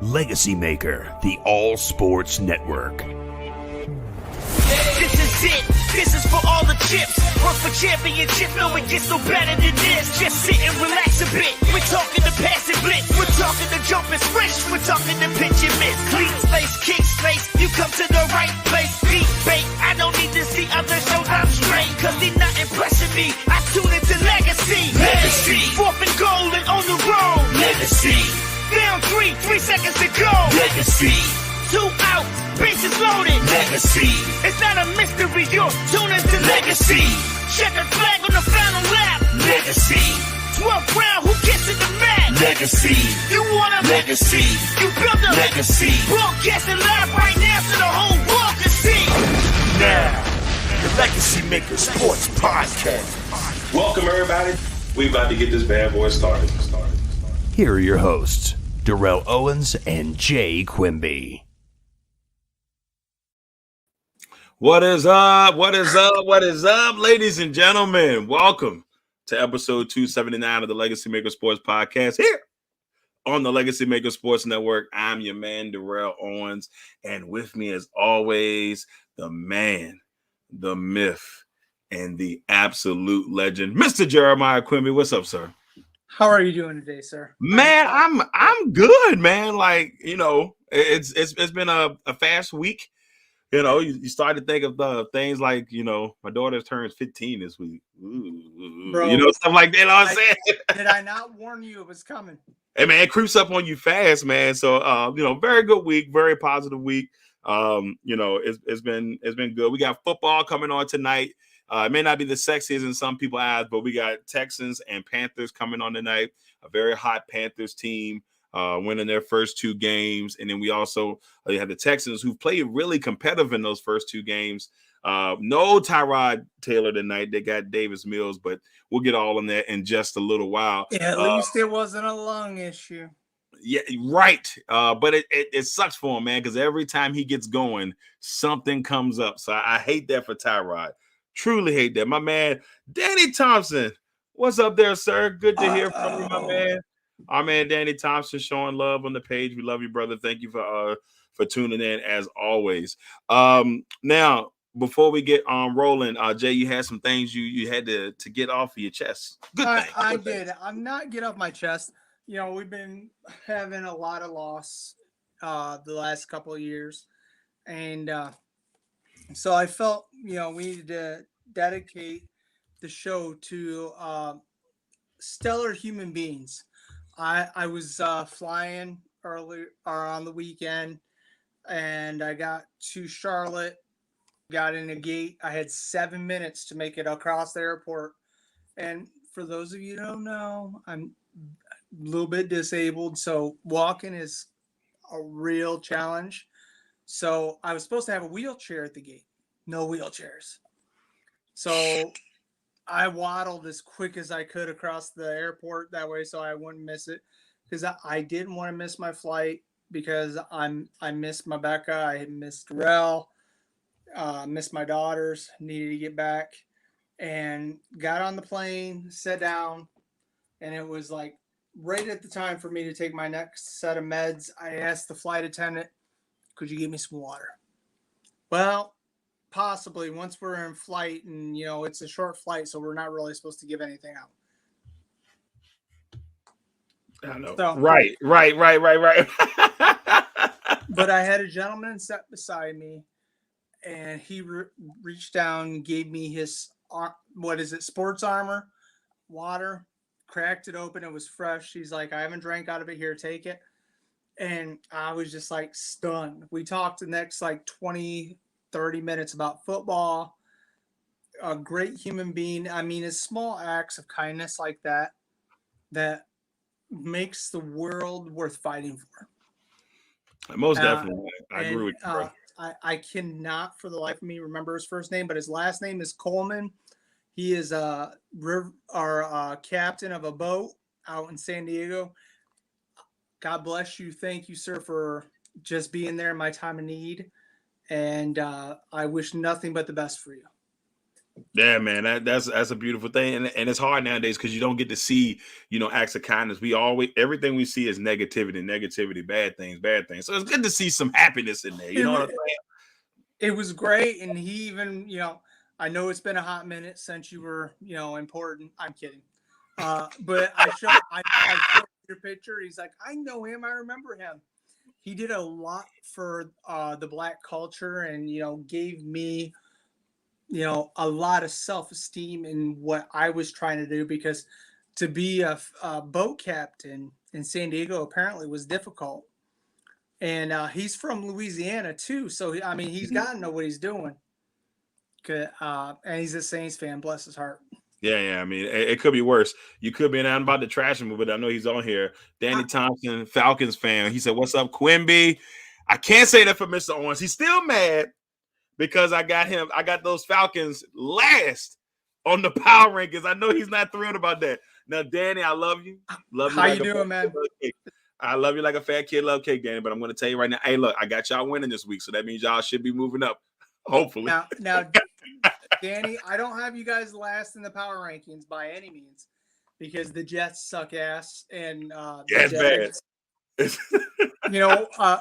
LegacyMaker, the All Sports Network. This is it. This is for all the chips. Work for championship. No, it gets no better than this. Just sit and relax a bit. We're talking to pass and blitz. We're talking to jump and switch. We're talking to pitch and miss. Clean space, kick space. You come to the right place. Deep bait. I don't need to see others, so I'm straight. Cause they're not impressing me. I tune into Legacy. Legacy. Fourth and goal and on the road. Legacy. Down 3 seconds to go. Legacy. 2 out, bases loaded. Legacy. It's not a mystery, you're tuned into Legacy. Checkered flag on the final lap. Legacy. 12th round, who gets in the match? Legacy. You want a legacy? You build a legacy. Broadcasting live right now so the whole world can see. Now, the LegacyMaker Sports Podcast. Welcome, everybody. We about to get this bad boy started. Here are your hosts, Darrell, Owens, and Jay Quimby. What is up? What is up? What is up, ladies and gentlemen? Welcome to episode 279 of the LegacyMaker Sports Podcast here on the LegacyMaker Sports Network. I'm your man, Darrell Owens, and with me, as always, the man, the myth, and the absolute legend, Mr. Jeremiah Quimby. What's up, sir? How are you doing today, sir? Man, I'm good, man. Like, you know, it's been a fast week. You know, you start to think of things like, you know, my daughter turns 15 this week. Ooh, bro, you know, stuff like that. You know what I'm saying? Did I not warn you it was coming? Hey, man, it creeps up on you fast, man. So, you know, very good week, very positive week. You know, it's been good. We got football coming on tonight. It may not be the sexiest in some people's eyes, but we got Texans and Panthers coming on tonight. A very hot Panthers team. Winning their first 2 games. And then we also have the Texans who played really competitive in those first 2 games. No Tyrod Taylor tonight. They got Davis Mills, but we'll get all on that in just a little while. Yeah, at least it wasn't a lung issue. Yeah, right. But it sucks for him, man, because every time he gets going, something comes up. So I hate that for Tyrod. Truly hate that. My man, Danny Thompson. What's up there, sir? Good to hear from you, my man. Our man Danny Thompson showing love on the page. We love you, brother. Thank you for tuning in as always. Now, before we get rolling, Jay, you had some things you had to get off of your chest. Good thing. I did. I'm not get off my chest. You know, we've been having a lot of loss the last couple of years. And so I felt, you know, we needed to dedicate the show to stellar human beings. I was flying early or on the weekend, and I got to Charlotte, got in a gate. I had 7 minutes to make it across the airport. And for those of you who don't know, I'm a little bit disabled, so walking is a real challenge. So I was supposed to have a wheelchair at the gate. No wheelchairs. So I waddled as quick as I could across the airport that way so I wouldn't miss it, because I didn't want to miss my flight, because I missed my Becca, I missed Darrell, missed my daughters, needed to get back, and got on the plane, sat down, and it was like right at the time for me to take my next set of meds. I asked the flight attendant, could you give me some water? Well, possibly once we're in flight, and you know it's a short flight, so we're not really supposed to give anything out. I know. So, Right. But I had a gentleman sat beside me, and he reached down and gave me his sports armor water, cracked it open. It was fresh. He's like, I haven't drank out of it, here, take it. And I was just like stunned. We talked the next like 20-30 minutes about football. A great human being. I mean, it's small acts of kindness like that makes the world worth fighting for. Most definitely. I agree with you, bro. I cannot for the life of me remember his first name, but his last name is Coleman. He is our captain of a boat out in San Diego. God bless you. Thank you, sir, for just being there in my time of need. And I wish nothing but the best for you. Yeah, man, that's a beautiful thing, and it's hard nowadays because you don't get to see, acts of kindness. We always everything we see is negativity, bad things. So it's good to see some happiness in there. You know what I'm saying? It was great, and he even, I know it's been a hot minute since you were, important. I'm kidding, but I showed your picture. He's like, I know him. I remember him. He did a lot for the Black culture, and gave me, a lot of self-esteem in what I was trying to do, because to be a boat captain in San Diego apparently was difficult. And he's from Louisiana too, so I mean he's got to know what he's doing. And he's a Saints fan, bless his heart. Yeah. I mean, it could be worse. You could be, and I'm about to trash him, but I know he's on here. Danny Thompson, Falcons fan. He said, "What's up, Quimby?" I can't say that for Mr. Owens. He's still mad because I got those Falcons last on the power rankings. I know he's not thrilled about that. Now, Danny, I love you. Love you. How you doing, man? I love you like a fat kid love cake, Danny. But I'm going to tell you right now, hey, look, I got y'all winning this week, so that means y'all should be moving up, hopefully. Now, Danny, I don't have you guys last in the power rankings by any means, because the Jets suck ass, and it's bad.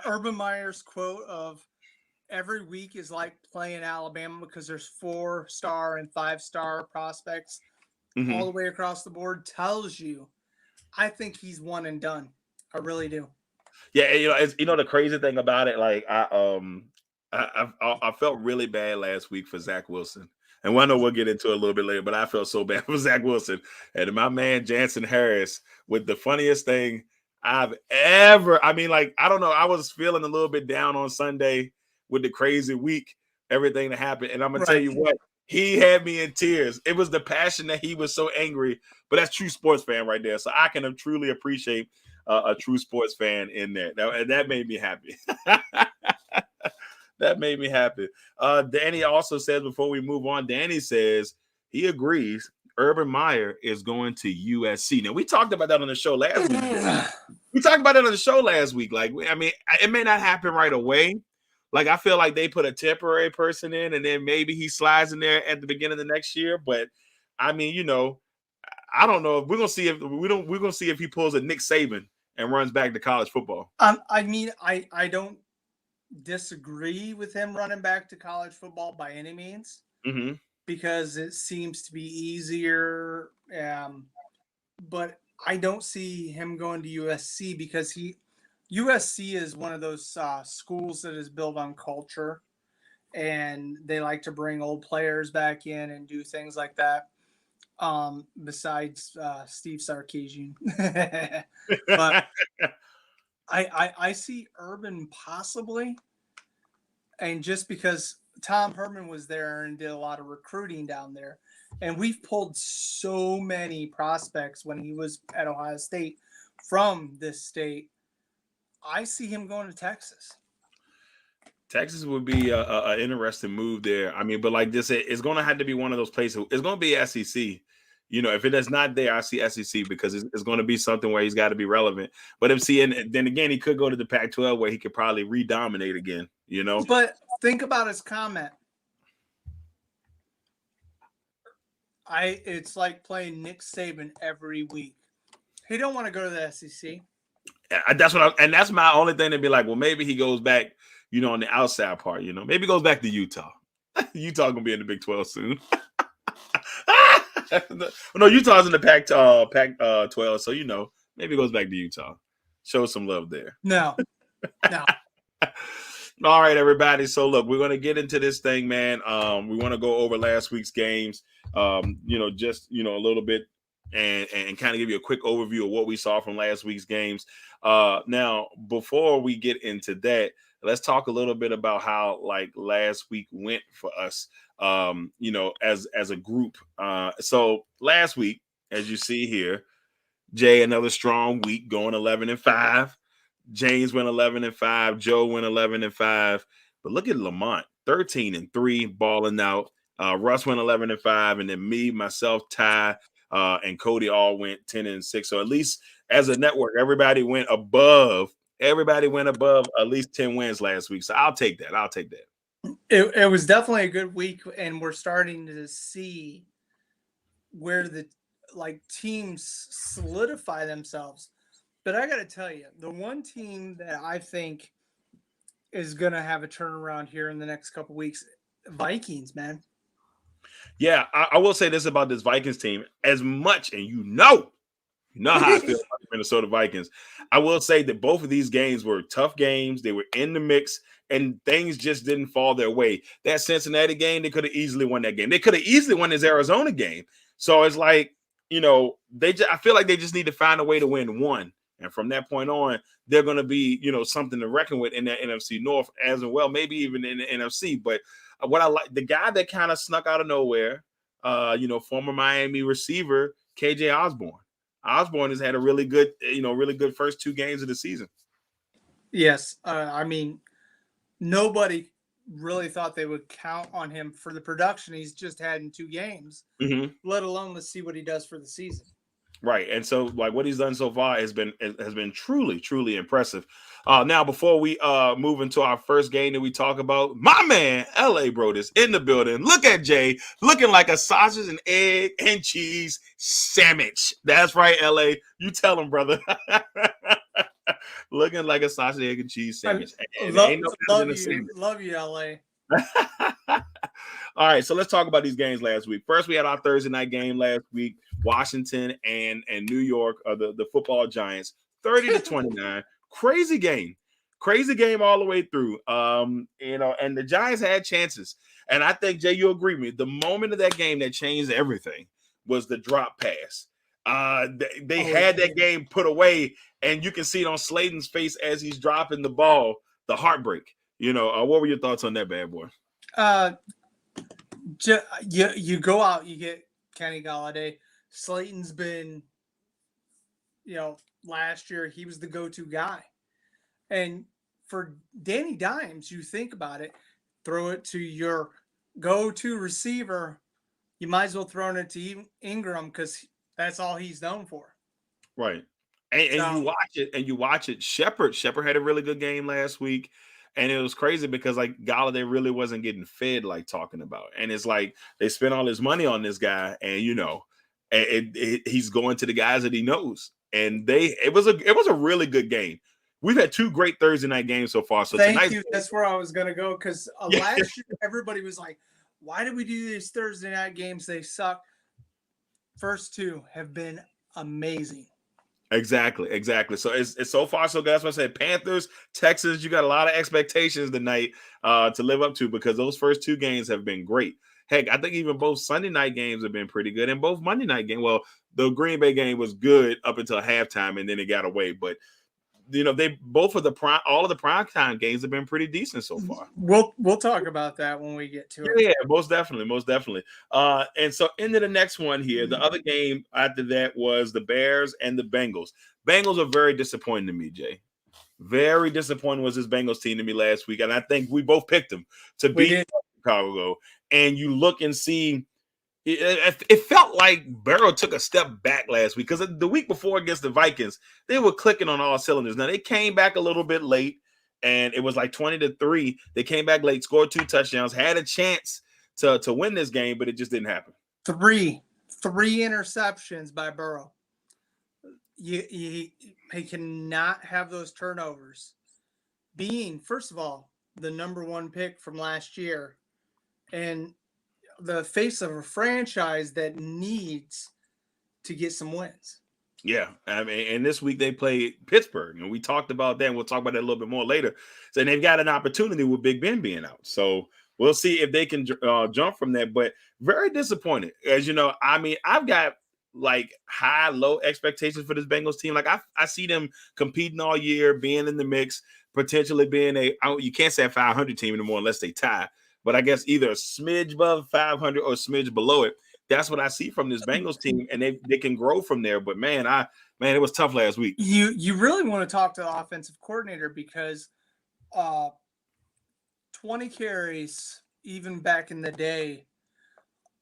Urban Meyer's quote of every week is like playing Alabama because there's 4-star and 5-star prospects all the way across the board tells you. I think he's one and done. I really do. Yeah, it's, the crazy thing about it, like I felt really bad last week for Zach Wilson. And I know we'll get into it a little bit later, but I felt so bad for Zach Wilson. And my man Jansen Harris with the funniest thing I've ever. I mean, like, I don't know. I was feeling a little bit down on Sunday with the crazy week, everything that happened. And I'm going to tell you what, he had me in tears. It was the passion that he was so angry, but that's true sports fan right there. So I can truly appreciate a true sports fan in there. That made me happy. That made me happy. Danny also says, before we move on, Danny says he agrees Urban Meyer is going to USC. Now, we talked about that on the show last week. Like, I mean, it may not happen right away. Like, I feel like they put a temporary person in, and then maybe he slides in there at the beginning of the next year. But I mean, I don't know. We're gonna see if he pulls a Nick Saban and runs back to college football. I mean, I don't disagree with him running back to college football by any means, because it seems to be easier. But I don't see him going to USC because USC is one of those schools that is built on culture, and they like to bring old players back in and do things like that. Besides Steve Sarkisian, but I see Urban possibly, and just because Tom Herman was there and did a lot of recruiting down there, and we've pulled so many prospects when he was at Ohio State from this state. I see him going to Texas. Texas would be an interesting move there. I mean, but like this, it's going to have to be one of those places. It's going to be SEC. If it is not there, I see SEC because it's going to be something where he's got to be relevant. But and then again, he could go to the Pac-12 where he could probably redominate again. But think about his comment. It's like playing Nick Saban every week. He don't want to go to the SEC. That's my only thing to be like, well, maybe he goes back, on the outside part, maybe he goes back to Utah. Utah gonna be in the Big 12 soon. No, Utah's in the Pac-12, so maybe he goes back to Utah. Show some love there. No. All right, everybody. So look, we're gonna get into this thing, man. We want to go over last week's games. Just a little bit. And kind of give you a quick overview of what we saw from last week's games. Now, before we get into that, let's talk a little bit about how like last week went for us, as a group. So last week, as you see here, Jay, another strong week, going 11-5. James went 11-5. Joe went 11-5. But look at Lamont, 13-3, balling out. Russ went 11-5, and then me, myself, Ty, and Cody all went 10-6. So at least as a network, everybody went above at least 10 wins last week. So I'll take that. It was definitely a good week, and we're starting to see where the teams solidify themselves. But I got to tell you, the one team that I think is going to have a turnaround here in the next couple weeks, Vikings, man. Yeah, I will say this about this Vikings team. As much, and you know how I feel about the Minnesota Vikings. I will say that both of these games were tough games. They were in the mix, and things just didn't fall their way. That Cincinnati game, they could have easily won that game. They could have easily won this Arizona game. So it's like, I feel like they just need to find a way to win one. And from that point on, they're going to be, something to reckon with in that NFC North as well, maybe even in the NFC. But what I like, the guy that kind of snuck out of nowhere, former Miami receiver, KJ Osborne. Osborne has had a really good first 2 games of the season. Yes. I mean, nobody really thought they would count on him for the production he's just had in 2 games, let alone let's see what he does for the season. Right. And so what he's done so far has been truly, truly impressive. Now, before we move into our first game that we talk about, my man, LA Brodus in the building. Look at Jay looking like a sausage and egg and cheese sandwich. That's right, LA. You tell him, brother. Looking like a sausage, egg, and cheese sandwich. Love you, LA. All right, so let's talk about these games last week. First, we had our Thursday night game last week, Washington and New York, the football Giants, 30-29. Crazy game all the way through. And the Giants had chances. And I think, Jay, you agree with me. The moment of that game that changed everything was the drop pass. They had that game put away, and you can see it on Slayton's face as he's dropping the ball, the heartbreak. What were your thoughts on that bad boy? You go out, you get Kenny Golladay. Slayton's been, last year he was the go-to guy. And for Danny Dimes, you think about it, throw it to your go-to receiver. You might as well throw it to Ingram because that's all he's known for. Right. And you watch it. Shepard had a really good game last week. And it was crazy because Golladay really wasn't getting fed talking about. And it's like they spent all this money on this guy, and he's going to the guys that he knows. And it was a really good game. We've had 2 great Thursday night games so far. So thank you. That's where I was going to go because last year everybody was like, "Why did we do these Thursday night games? They suck." First 2 have been amazing. Exactly. So it's so far so good. That's what I said. Panthers, Texans, you got a lot of expectations tonight to live up to because those first 2 games have been great. Heck, I think even both Sunday night games have been pretty good, and both Monday night games. Well, the Green Bay game was good up until halftime, and then it got away. But they both of all of the primetime games have been pretty decent so far. We'll talk about that when we get to it. Yeah, most definitely. And so into the next one here, the other game after that was the Bears and the Bengals. Bengals are very disappointing to me, Jay. Very disappointing was this Bengals team to me last week, and I think we both picked them to beat Chicago. And you look and see. It felt like Burrow took a step back last week because the week before against the Vikings, they were clicking on all cylinders. Now, they came back a little bit late, and it was 20-3. They came back late, scored 2 touchdowns, had a chance to win this game, but it just didn't happen. 3 interceptions by Burrow. He cannot have those turnovers. Being, first of all, the number 1 pick from last year, and the face of a franchise that needs to get some wins. Yeah, I mean, and this week they played Pittsburgh, and we talked about that, and we'll talk about that a little bit more later. So they've got an opportunity with Big Ben being out. So we'll see if they can jump from that, but very disappointed. As you know, I mean, I've got low expectations for this Bengals team. I see them competing all year, being in the mix, potentially being you can't say a 500 team anymore unless they tie. But I guess either a smidge above 500 or a smidge below it. That's what I see from this Bengals team, and they can grow from there. But man, it was tough last week. You really want to talk to the offensive coordinator because 20 carries, even back in the day,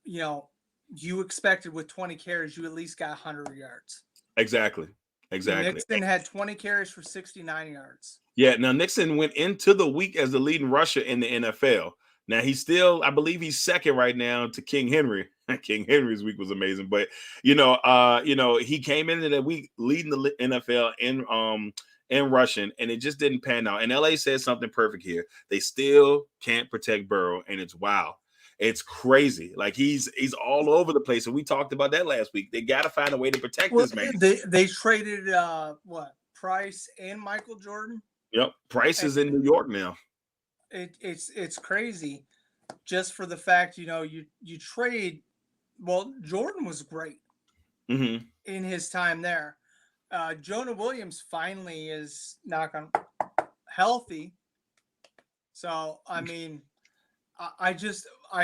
you expected with 20 carries, you at least got 100 yards. Exactly. Nixon had 20 carries for 69 yards. Yeah, now Nixon went into the week as the leading rusher in the NFL. Now he's still, I believe he's second right now to King Henry. King Henry's week was amazing, but he came into that week leading the NFL in rushing, and it just didn't pan out. And LA said something perfect here. They still can't protect Burrow, and it's wow. It's crazy. Like he's all over the place. And we talked about that last week. They got to find a way to protect this man. They traded Price and Michael Jordan. Yep. Price is in New York now. It's crazy just for the fact, you trade. Well, Jordan was great in his time there. Jonah Williams finally is healthy. So, I mean, I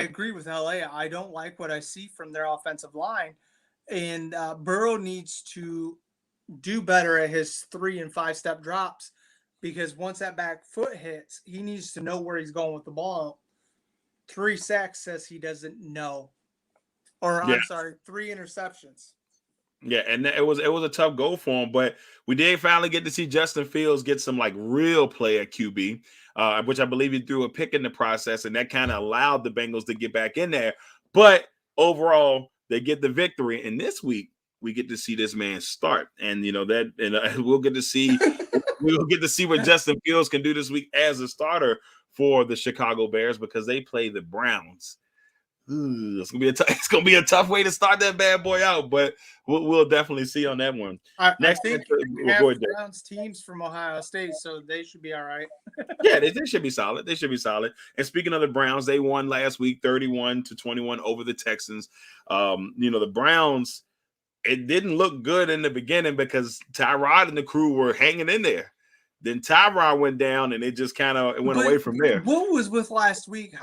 agree with LA. I don't like what I see from their offensive line. And Burrow needs to do better at his 3 and 5 step drops, because once that back foot hits, he needs to know where he's going with the ball. 3 sacks says he doesn't know. Or I'm sorry, 3 interceptions. Yeah, and it was a tough goal for him, but we did finally get to see Justin Fields get some real play at QB, which I believe he threw a pick in the process, and that kind of allowed the Bengals to get back in there. But overall, they get the victory. And this week, we get to see this man start, and we'll get to see what Justin Fields can do this week as a starter for the Chicago Bears, because they play the Browns. It's gonna be a tough way to start that bad boy out, but we'll definitely see on that one. I think we have Browns teams from Ohio State, so they should be all right. Yeah, they should be solid. They should be solid. And speaking of the Browns, they won last week 31-21 over the Texans. The Browns, it didn't look good in the beginning because Tyrod and the crew were hanging in there. Then Tyrod went down, and it just kind of went away from there. What was with last week?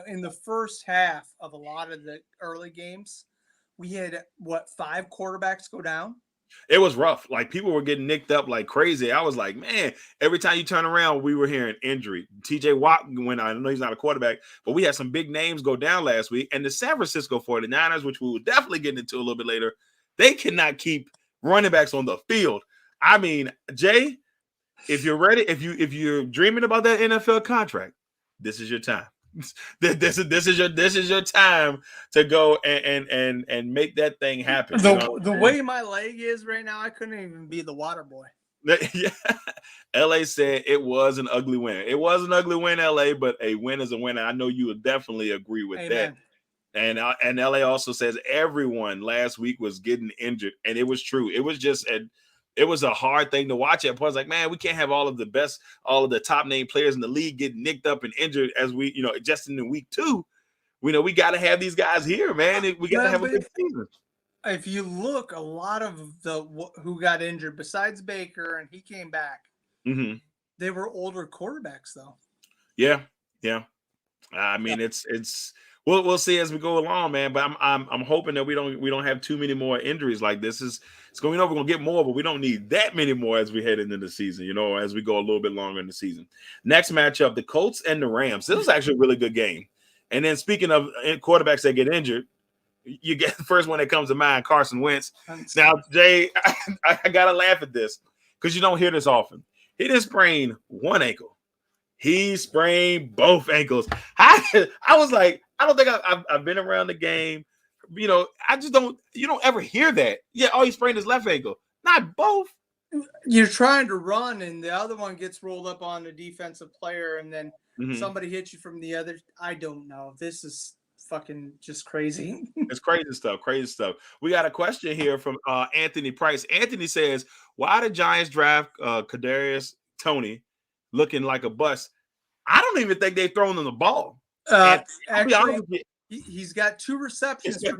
In the first half of a lot of the early games, we had 5 quarterbacks go down. It was rough. People were getting nicked up like crazy. I was like, man, every time you turn around, we were hearing injury. TJ Watt went out. I know he's not a quarterback, but we had some big names go down last week. And the San Francisco 49ers, which we will definitely get into a little bit later, they cannot keep running backs on the field. I mean, Jay, if you're ready, if you're dreaming about that NFL contract, this is your time. This is your time to go and make that thing happen. The way my leg is right now, I couldn't even be the water boy. Yeah. LA said it was an ugly win. It was an ugly win, LA, but a win is a win. I know you would definitely agree with that. And LA also says everyone last week was getting injured, and it was true. It was just it was a hard thing to watch at points. Man, we can't have all of the top name players in the league getting nicked up and injured as we, just in the week 2. We got to have these guys here, man. We got to have a good season. If you look, a lot of who got injured besides Baker, and he came back, they were older quarterbacks though. Yeah. I mean, it's we'll see as we go along, man. But I'm hoping that we don't have too many more injuries like this. It's going. We're going to get more, but we don't need that many more as we head into the season. As we go a little bit longer in the season. Next matchup: the Colts and the Rams. This was actually a really good game. And then speaking of quarterbacks that get injured, you get the first one that comes to mind, Carson Wentz. Now, Jay, I gotta laugh at this because you don't hear this often. He didn't sprain one ankle. He sprained both ankles. I was like, I don't think I've been around the game. I just don't. You don't ever hear that. Yeah, he sprained his left ankle, not both. You're trying to run, and the other one gets rolled up on the defensive player, and then somebody hits you from the other. I don't know. This is fucking just crazy. It's crazy stuff. We got a question here from Anthony Price. Anthony says, "Why did Giants draft Kadarius Toney looking like a bust?" I don't even think they've thrown him the ball. Actually, he's got 2 receptions for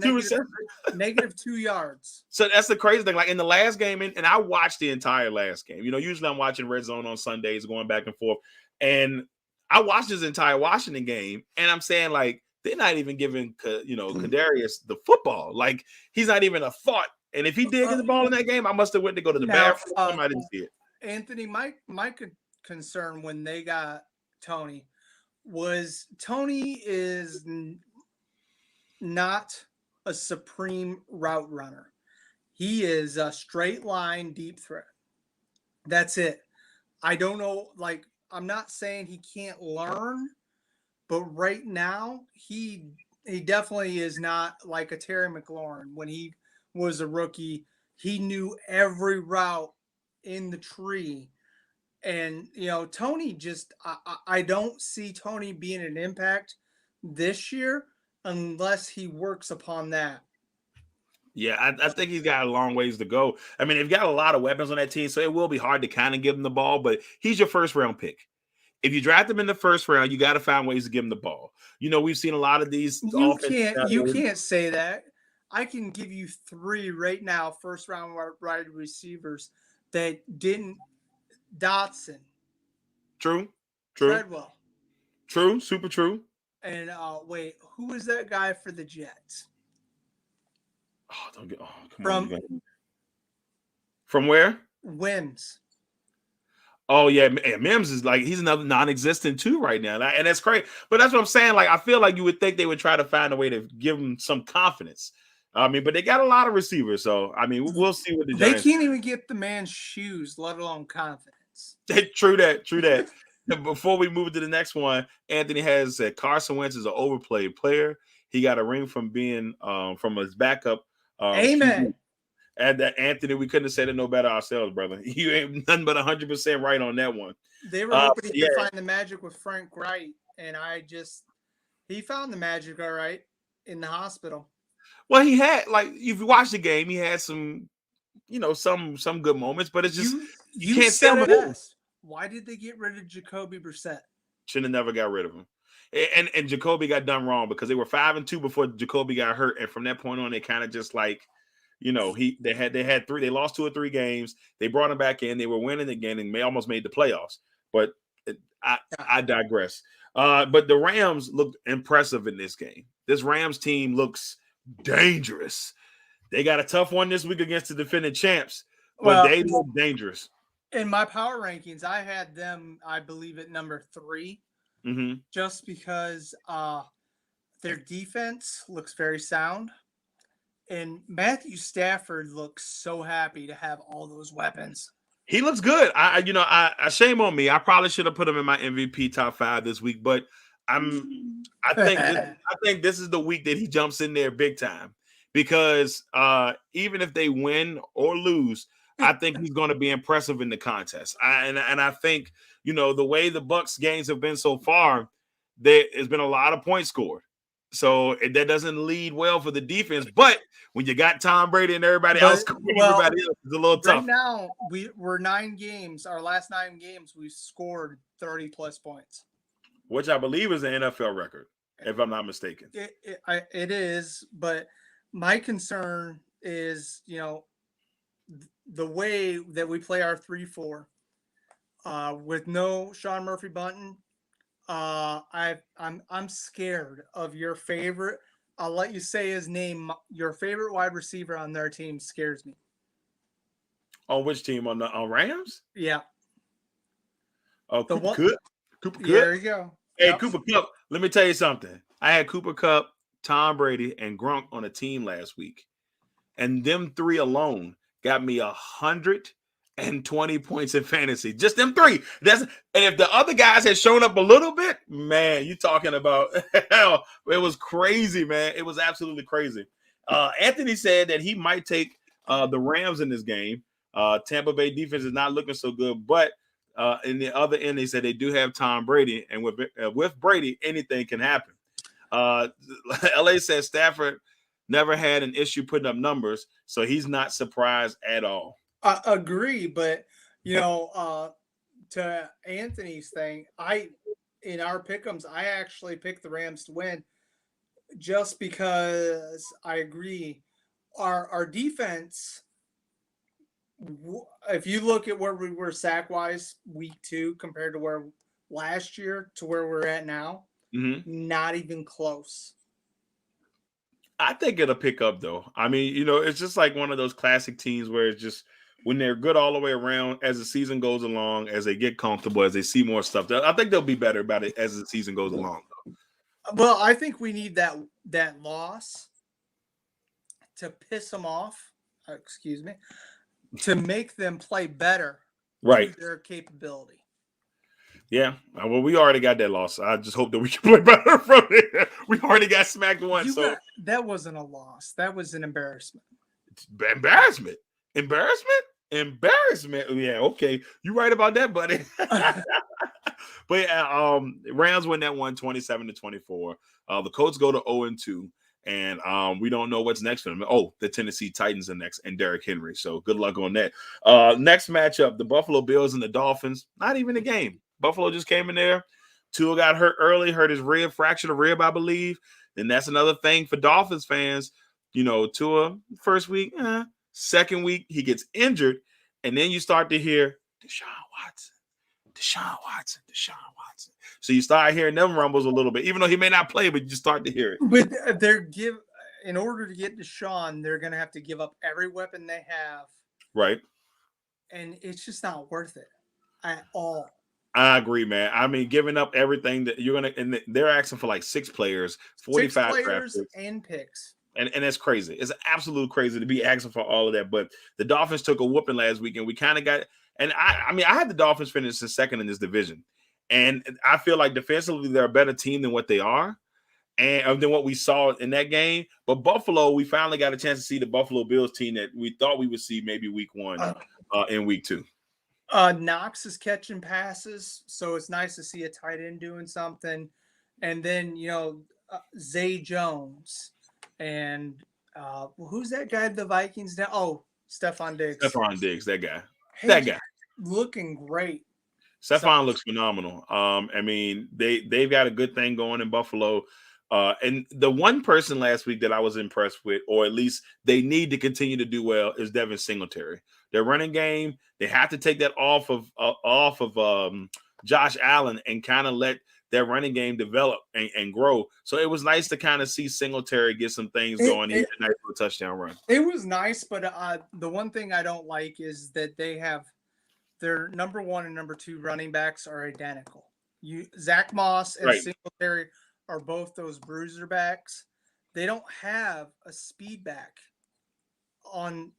negative 2 yards. So that's the crazy thing. In the last game, and I watched the entire last game. Usually I'm watching Red Zone on Sundays, going back and forth. And I watched this entire Washington game, and I'm saying, they're not even giving, Kadarius the football. He's not even a thought. And if he did get the ball in that game, I must have went to go to the bathroom. I didn't see it. Anthony, my concern when they got Toney is not a supreme route runner. He is a straight line deep threat. That's it. I don't know. I'm not saying he can't learn, but right now he definitely is not like a Terry McLaurin. When he was a rookie, he knew every route in the tree. And, Tony I don't see Tony being an impact this year unless he works upon that. Yeah, I think he's got a long ways to go. I mean, they've got a lot of weapons on that team, so it will be hard to kind of give him the ball, but he's your first round pick. If you draft him in the first round, you got to find ways to give him the ball. We've seen a lot of these. You can't say that. I can give you 3 right now, first round wide receivers that didn't. Dotson. True. Treadwell. True. Super true. And wait, who is that guy for the Jets? Come on. From where? Wims. Oh yeah, Mims is like he's another non-existent too right now, and that's great. But that's what I'm saying. Like I feel like you would think they would try to find a way to give him some confidence. I mean, but they got a lot of receivers, so I mean, we'll see what the Giants. They can't even get the man's shoes, let alone confidence. True that. Before we move to the next one, Anthony has said Carson Wentz is an overplayed player. He got a ring from being from his backup. Amen. And that Anthony, we couldn't have said it no better ourselves, brother. You ain't nothing but 100% right on that one. They were hoping he could find the magic with Frank Wright, and he found the magic all right in the hospital. Well, he had if you watch the game, he had some, some good moments, but it's just you can't said it best. Why did they get rid of Jacoby Brissett? Should have never got rid of him. And Jacoby got done wrong because they were 5-2 before Jacoby got hurt, and from that point on, they kind of just they had 3. They lost 2 or 3 games. They brought him back in. They were winning again and almost made the playoffs. But I digress. But the Rams looked impressive in this game. This Rams team looks dangerous. They got a tough one this week against the defending champs, but they look dangerous. In my power rankings, I had them, I believe, at number 3, just because their defense looks very sound. And Matthew Stafford looks so happy to have all those weapons. He looks good. I shame on me. I probably should have put him in my MVP top 5 this week, but I think this is the week that he jumps in there big time because even if they win or lose, I think he's going to be impressive in the contest. And I think the way the Bucs games have been so far, there has been a lot of points scored. So that doesn't lead well for the defense. But when you got Tom Brady and everybody else, everybody else is a little tough. Right now, we're 9 games. Our last 9 games, we've scored 30-plus points. Which I believe is an NFL record, if I'm not mistaken. It is, but my concern is, the way that we play our 3-4 with no Sean Murphy-Bunting. I'm scared of your favorite. I'll let you say his name. Your favorite wide receiver on their team scares me. On which team? On Rams? Yeah. Oh, Cooper Kupp. There you go. Hey, yep. Cooper Kupp. Let me tell you something. I had Cooper Kupp, Tom Brady, and Gronk on a team last week, and them 3 alone got me 120 points in fantasy. Just them 3. And if the other guys had shown up a little bit, man, you talking about hell. It was crazy, man. It was absolutely crazy. Anthony said that he might take the Rams in this game. Tampa Bay defense is not looking so good, but in the other end, they said they do have Tom Brady, and with Brady, anything can happen. LA says Stafford never had an issue putting up numbers, so he's not surprised at all. I agree, but to Anthony's thing, in our pick'ems, I actually picked the Rams to win, just because I agree. Our defense, if you look at where we were sack-wise week 2 compared to where last year to where we're at now, not even close. I think it'll pick up, though. I mean, it's just like one of those classic teams where it's just when they're good all the way around, as the season goes along, as they get comfortable, as they see more stuff. I think they'll be better about it as the season goes along. Well, I think we need that loss to piss them off. Excuse me. To make them play better, right? Their capability. Yeah, well, we already got that loss. I just hope that we can play better from it. We already got smacked once, that wasn't a loss. That was an embarrassment. Embarrassment. Yeah, okay, you're right about that, buddy. But yeah, Rams win that one 27-24. The Colts go to 0-2, and we don't know what's next for them. Oh, the Tennessee Titans are next, and Derrick Henry. So good luck on that. Next matchup, the Buffalo Bills and the Dolphins. Not even a game. Buffalo just came in there. Tua got hurt early, hurt his rib, fractured a rib, I believe. And that's another thing for Dolphins fans. You know, Tua, first week, second week, he gets injured. And then you start to hear Deshaun Watson. So you start hearing them rumbles a little bit, even though he may not play, but you just start to hear it. But in order to get Deshaun, they're going to have to give up every weapon they have. Right. And it's just not worth it at all. I agree, man. I mean, giving up everything that you're going to, and they're asking for like 6 players, 45 players and picks. And that's crazy. It's absolute crazy to be asking for all of that. But the Dolphins took a whooping last week, and we kind of got. And I mean, I had the Dolphins finish the second in this division, and I feel like defensively they're a better team than what they are, and than what we saw in that game. But Buffalo, we finally got a chance to see the Buffalo Bills team that we thought we would see maybe week 1 in week 2. Knox is catching passes, so it's nice to see a tight end doing something. And then Zay Jones. And who's that guy? The Vikings now? Oh, Stephon Diggs. That guy. Looking great. Stephon looks phenomenal. I mean, they've got a good thing going in Buffalo. And the one person last week that I was impressed with, or at least they need to continue to do well, is Devin Singletary. Their running game, they have to take that off of Josh Allen and kind of let their running game develop and grow. So it was nice to kind of see Singletary get some things going. He had a nice little touchdown run. It was nice, but the one thing I don't like is that they have their number 1 and number 2 running backs are identical. Zach Moss and Singletary are both those bruiser backs. They don't have a speed back on,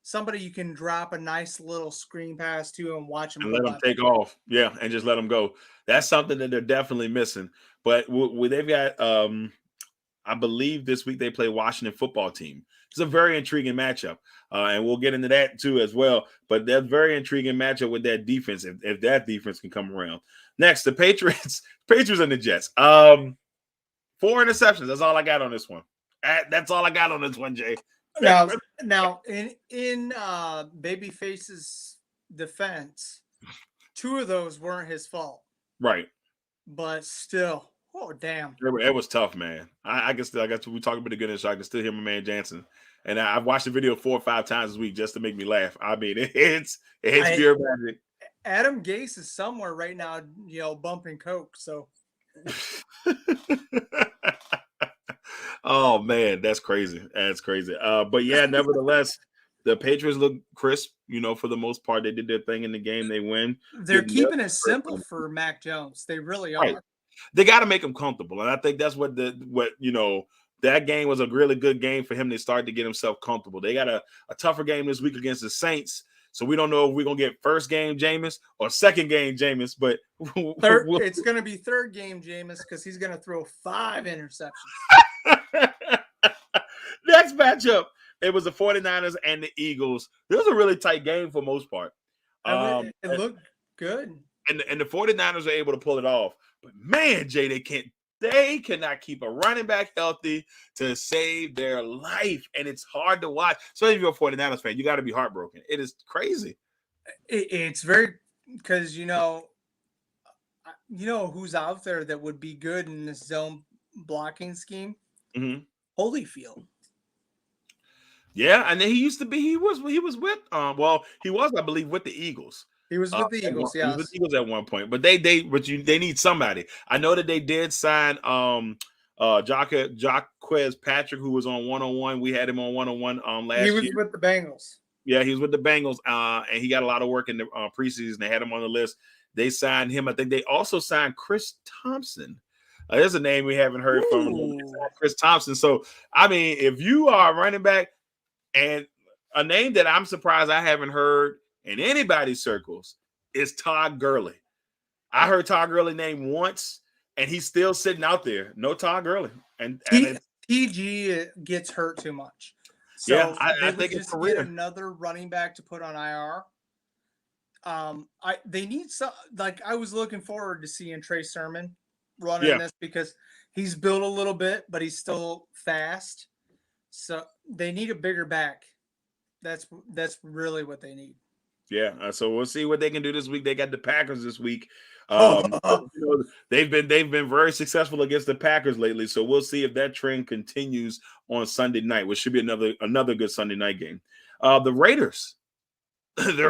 somebody you can drop a nice little screen pass to and watch them. And let them take off. Yeah, and just let them go. That's something that they're definitely missing. But they've got, I believe this week they play Washington football team. It's a very intriguing matchup. And we'll get into that too as well. But that's a very intriguing matchup with that defense, if that defense can come around. Next, the Patriots and the Jets. 4 interceptions. That's all I got on this one. That's all I got on this one, Jay. Now in Babyface's defense, 2 of those weren't his fault. Right. But still, oh damn. It was tough, man. I guess we talking about the goodness, so I can still hear my man Jansen. And I've watched the video 4 or 5 times this week just to make me laugh. I mean, it's pure magic. Adam Gase is somewhere right now, bumping coke. So. Oh man, that's crazy. But yeah, nevertheless, the Patriots look crisp. For the most part, they did their thing in the game. They win. They're keeping it simple for Mac Jones. They really are. Right. They got to make him comfortable, and I think that's what that game was a really good game for him to start to get himself comfortable. They got a tougher game this week against the Saints. So we don't know if we're going to get first game Jameis or second game Jameis, but it's going to be third game Jameis because he's going to throw 5 interceptions. Next matchup, it was the 49ers and the Eagles. It was a really tight game for most part. It looked good. And the 49ers are able to pull it off. But man, Jay, they cannot keep a running back healthy to save their life. And it's hard to watch. So if you're a 49ers fan, you got to be heartbroken. It is crazy. It's very, because, who's out there that would be good in this zone blocking scheme? Mm-hmm. Holyfield. Yeah, and then he was with I believe with the Eagles. He was with the Eagles, yeah. He was with the Eagles at one point. But they need somebody. I know that they did sign Jaquez Patrick, who was on 101. We had him on 101 last year. He was with the Bengals. Yeah, he was with the Bengals. And he got a lot of work in the preseason. They had him on the list. They signed him. I think they also signed Chris Thompson. There's a name we haven't heard from Chris Thompson. So, I mean, if you are a running back, and a name that I'm surprised I haven't heard in anybody's circles is Todd Gurley. I heard Todd Gurley name once, and he's still sitting out there. No Todd Gurley, and TG gets hurt too much. So yeah, I they think would it's just get another running back to put on IR. They need some, like, I was looking forward to seeing Trey Sermon running this because he's built a little bit, but he's still fast. So they need a bigger back. That's really what they need. Yeah, so we'll see what they can do this week. They got the Packers this week. They've been very successful against the Packers lately, so we'll see if that trend continues on Sunday night, which should be another good Sunday night game. The Raiders, the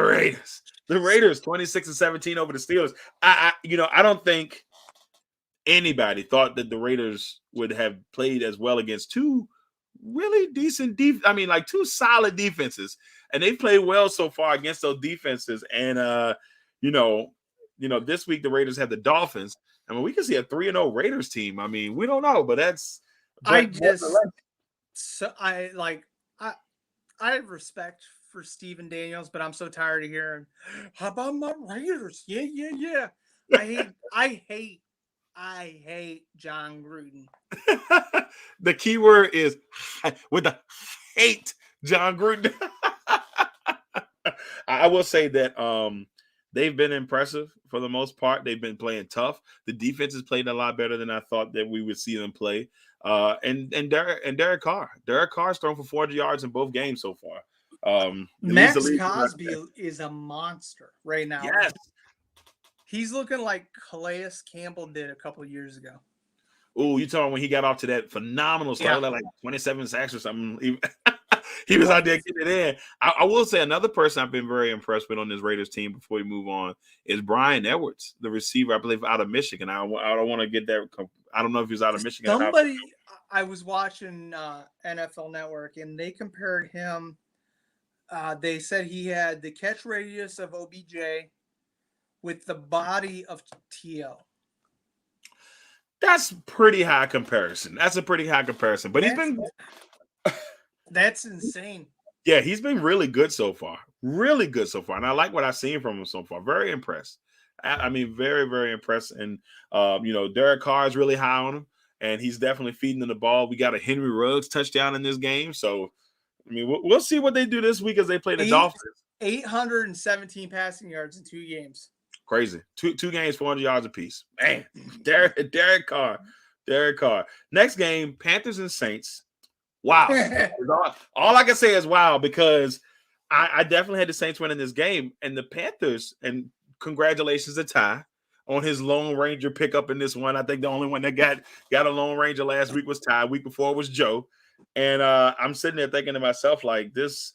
Raiders, 26-17 over the Steelers. I don't think anybody thought that the Raiders would have played as well against two really decent two solid defenses, and they've played well so far against those defenses. And this week the Raiders have the Dolphins. I mean, we can see a 3-0 Raiders team. I mean, we don't know, but that's. I have respect for Steven Daniels, but I'm so tired of hearing, "How about my Raiders?" Yeah. I hate John Gruden. The key word is with the hate John Gruden. I will say that they've been impressive for the most part. They've been playing tough. The defense has played a lot better than I thought that we would see them play. And Derek Carr. Derek Carr's thrown for 400 yards in both games so far. Max Cosby is a monster right now. Yes. He's looking like Calais Campbell did a couple of years ago. Oh, you talking when he got off to that phenomenal start, like 27 sacks or something. He was out there getting it in. I will say another person I've been very impressed with on this Raiders team before we move on is Brian Edwards, the receiver, I believe, out of Michigan. I don't want to get that. I don't know if he's out of Michigan. I was watching NFL Network, and they compared him. They said he had the catch radius of OBJ with the body of T.O. That's pretty high comparison. That's a pretty high comparison. But that's insane. Yeah, he's been really good so far. Really good so far. And I like what I've seen from him so far. Very impressed. I mean, very, very impressed. And, Derek Carr is really high on him. And he's definitely feeding them the ball. We got a Henry Ruggs touchdown in this game. So, I mean, we'll see what they do this week as they play the Dolphins. 817 passing yards in 2 games. Crazy. Two games, 400 yards apiece. Man, Derek Carr. Next game, Panthers and Saints. Wow. All I can say is wow, because I definitely had the Saints winning this game. And the Panthers, and congratulations to Ty on his Lone Ranger pickup in this one. I think the only one that got a Lone Ranger last week was Ty. Week before was Joe. And I'm sitting there thinking to myself, like, this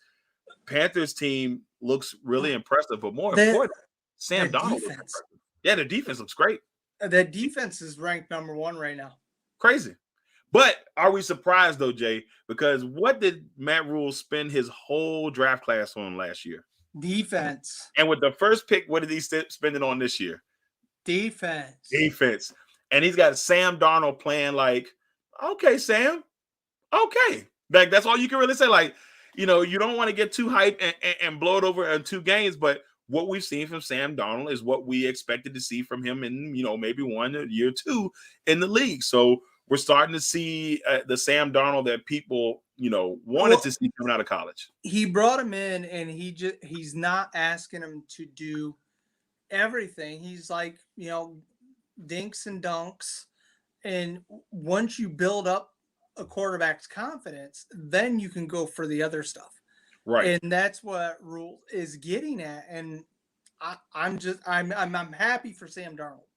Panthers team looks really impressive. But more important, Sam Darnold. Yeah, the defense looks great. That defense is ranked number 1 right now. Crazy. But are we surprised, though, Jay? Because what did Matt Rule spend his whole draft class on last year? Defense. And with the first pick, what did he spend it on this year? Defense. And he's got Sam Darnold playing like, okay, Sam. Okay. Like, that's all you can really say. Like, you don't want to get too hyped and blow it over in 2 games, but what we've seen from Sam Darnold is what we expected to see from him in, maybe 1 year, 2 in the league. So we're starting to see the Sam Darnold that people, wanted to see coming out of college. He brought him in, and he's not asking him to do everything. He's like, dinks and dunks. And once you build up a quarterback's confidence, then you can go for the other stuff. Right. And that's what Rule is getting at. And I'm happy for Sam Darnold.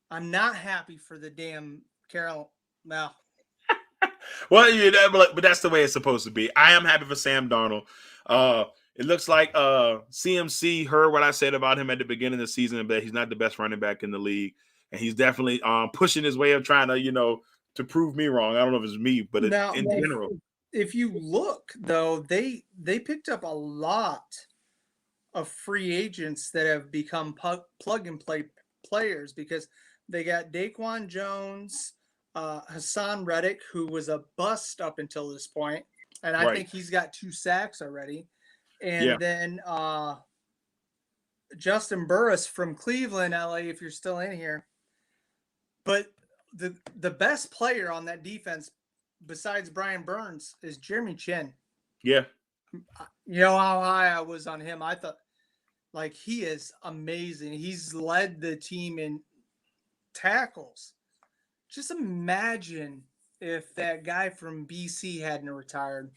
I'm not happy for the damn Carol. No. Well, but that's the way it's supposed to be. I am happy for Sam Darnold. It looks like CMC heard what I said about him at the beginning of the season, but he's not the best running back in the league. And he's definitely pushing his way of trying to, to prove me wrong. I don't know if it's me, but in general. If you look, though, they picked up a lot of free agents that have become plug-and-play players, because they got Daquan Jones, Hassan Reddick, who was a bust up until this point, and I think he's got 2 sacks already. And then Justin Burris from Cleveland, LA, if you're still in here. But the best player on that defense, besides Brian Burns, is Jeremy Chin. Yeah. You know how high I was on him? I thought, like, he is amazing. He's led the team in tackles. Just imagine if that guy from BC hadn't retired.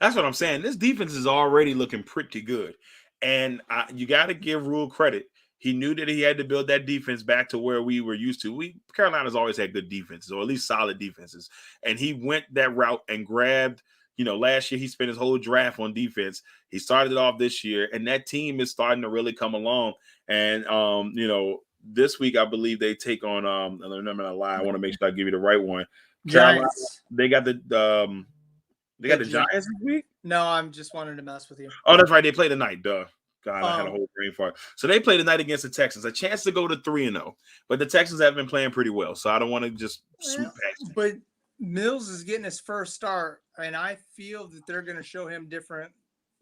That's what I'm saying. This defense is already looking pretty good. And you got to give Rule credit. He knew that he had to build that defense back to where we were used to. Carolina's always had good defenses, or at least solid defenses. And he went that route and grabbed, last year he spent his whole draft on defense. He started it off this year, and that team is starting to really come along. And, this week I believe they take on, I'm not going to lie, I want to make sure I give you the right one. Carolina, they got the Giants this week? No, I'm just wanting to mess with you. Oh, that's right. They play tonight. Duh. God, I had a whole brain fart. So they play tonight against the Texans. A chance to go to 3-0. But the Texans have been playing pretty well. So I don't want to just swoop past it. But Mills is getting his first start, and I feel that they're going to show him different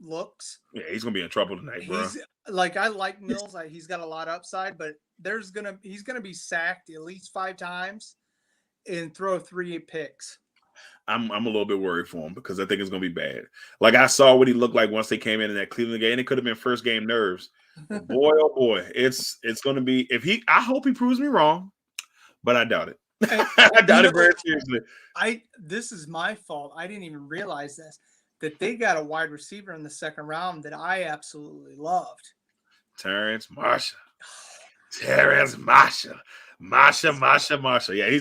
looks. Yeah, he's going to be in trouble tonight, bro. I like Mills. He's got a lot of upside, but he's going to be sacked at least 5 times and throw 3 picks. I'm a little bit worried for him because I think it's going to be bad. Like, I saw what he looked like once they came in that Cleveland game. It could have been first game nerves. But boy, oh boy, it's going to be. I hope he proves me wrong, but I doubt it. I doubt it very seriously. This is my fault. I didn't even realize that they got a wide receiver in the second round that I absolutely loved. Terrence Marshall. Masha. Yeah,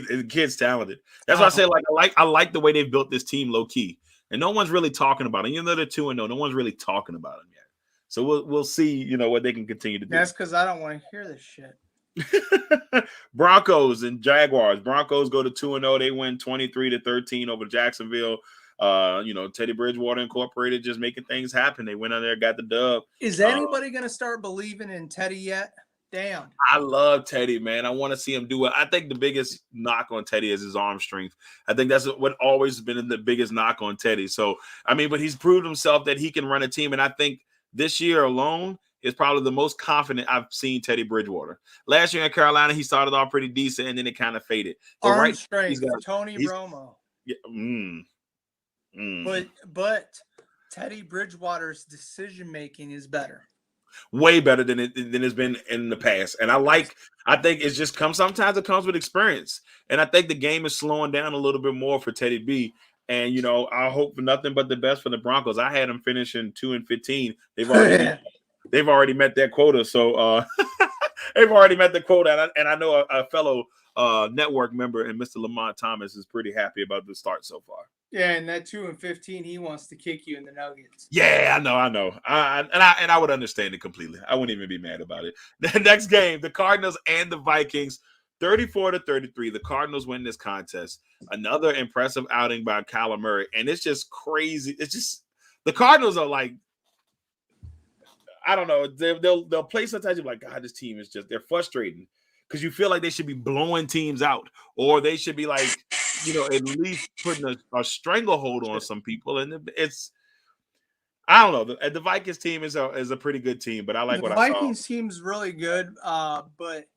the kid's talented. That's why I say, I like the way they've built this team low key, and no one's really talking about it. Even though they're 2-0, no one's really talking about them yet. So we'll see, what they can continue to do. That's because I don't want to hear this shit. Broncos and Jaguars. Broncos go to 2-0. They win 23-13 over Jacksonville. Teddy Bridgewater Incorporated just making things happen. They went out there, got the dub. Is anybody going to start believing in Teddy yet? Damn. I love Teddy, man. I want to see him do it. I think the biggest knock on Teddy is his arm strength. I think that's what always been the biggest knock on Teddy. So, but he's proved himself that he can run a team. And I think this year alone is probably the most confident I've seen Teddy Bridgewater. Last year in Carolina, he started off pretty decent, and then it kind of faded. Arm strength, Tony Romo. Yeah, But Teddy Bridgewater's decision-making is better. Way better than it's been in the past. And I think it's just sometimes it comes with experience. And I think the game is slowing down a little bit more for Teddy B. And, I hope for nothing but the best for the Broncos. I had them finishing 2-15. They've already met their quota. So they've already met the quota. And I know a fellow network member and Mr. Lamont Thomas is pretty happy about the start so far. Yeah, and that 2-15, he wants to kick you in the nuggets. Yeah, I know. I would understand it completely. I wouldn't even be mad about it. The next game, the Cardinals and the Vikings, 34-33. The Cardinals win this contest. Another impressive outing by Kyler Murray, and it's just crazy. It's just the Cardinals are like, I don't know. They'll play sometimes. You're like, God, this team is they're frustrating because you feel like they should be blowing teams out, or they should be like, at least putting a stranglehold on some people. And I don't know. The Vikings team is a pretty good team, but I like what I saw. The Vikings team's really good, but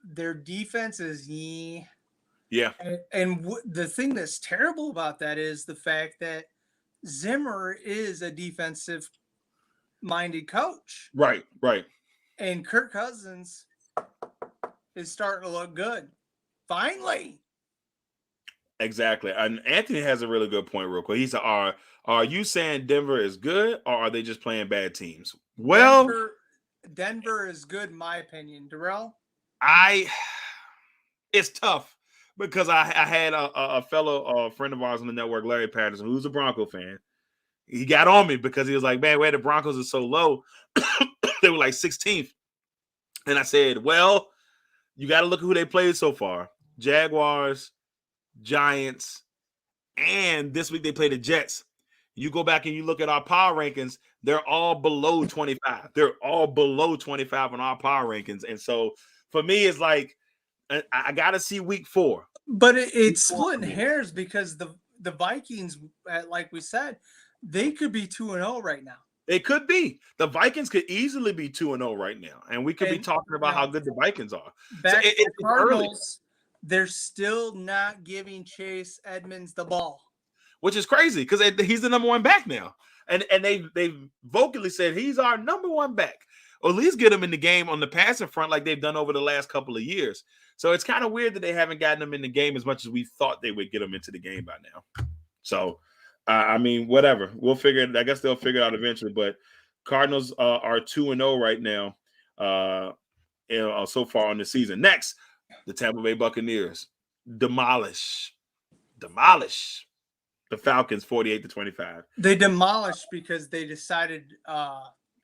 their defense is yeah. And the thing that's terrible about that is the fact that Zimmer is a defensive-minded coach. Right. And Kirk Cousins is starting to look good. Finally. Exactly. And Anthony has a really good point real quick. He said, are you saying Denver is good, or are they just playing bad teams? Well, Denver is good in my opinion. Darrell? It's tough because I had a fellow friend of ours on the network, Larry Patterson, who's a Bronco fan. He got on me because he was like, man, where the Broncos are so low. They were like 16th. And I said, well, you got to look at who they played so far. Jaguars, Giants, and this week they play the Jets. You go back and you look at our power rankings, they're all below 25. They're all below 25 on our power rankings. And so for me, it's like, I got to see week 4. But it's splitting hairs because the Vikings, like we said, they could be 2-0 right now. It could be. The Vikings could easily be 2-0 right now, and we could be talking about how good the Vikings are. Back so to the Cardinals, early. they're still not giving Chase Edmonds the ball, which is crazy because he's the number one back now, and they vocally said he's our number one back. Or at least get him in the game on the passing front like they've done over the last couple of years. So it's kind of weird that they haven't gotten him in the game as much as we thought they would get him into the game by now. So, I mean, whatever. We'll figure it. I guess they'll figure it out eventually. But Cardinals are 2-0 right now so far on the season. Next, the Tampa Bay Buccaneers demolish the Falcons 48-25. They demolished because they decided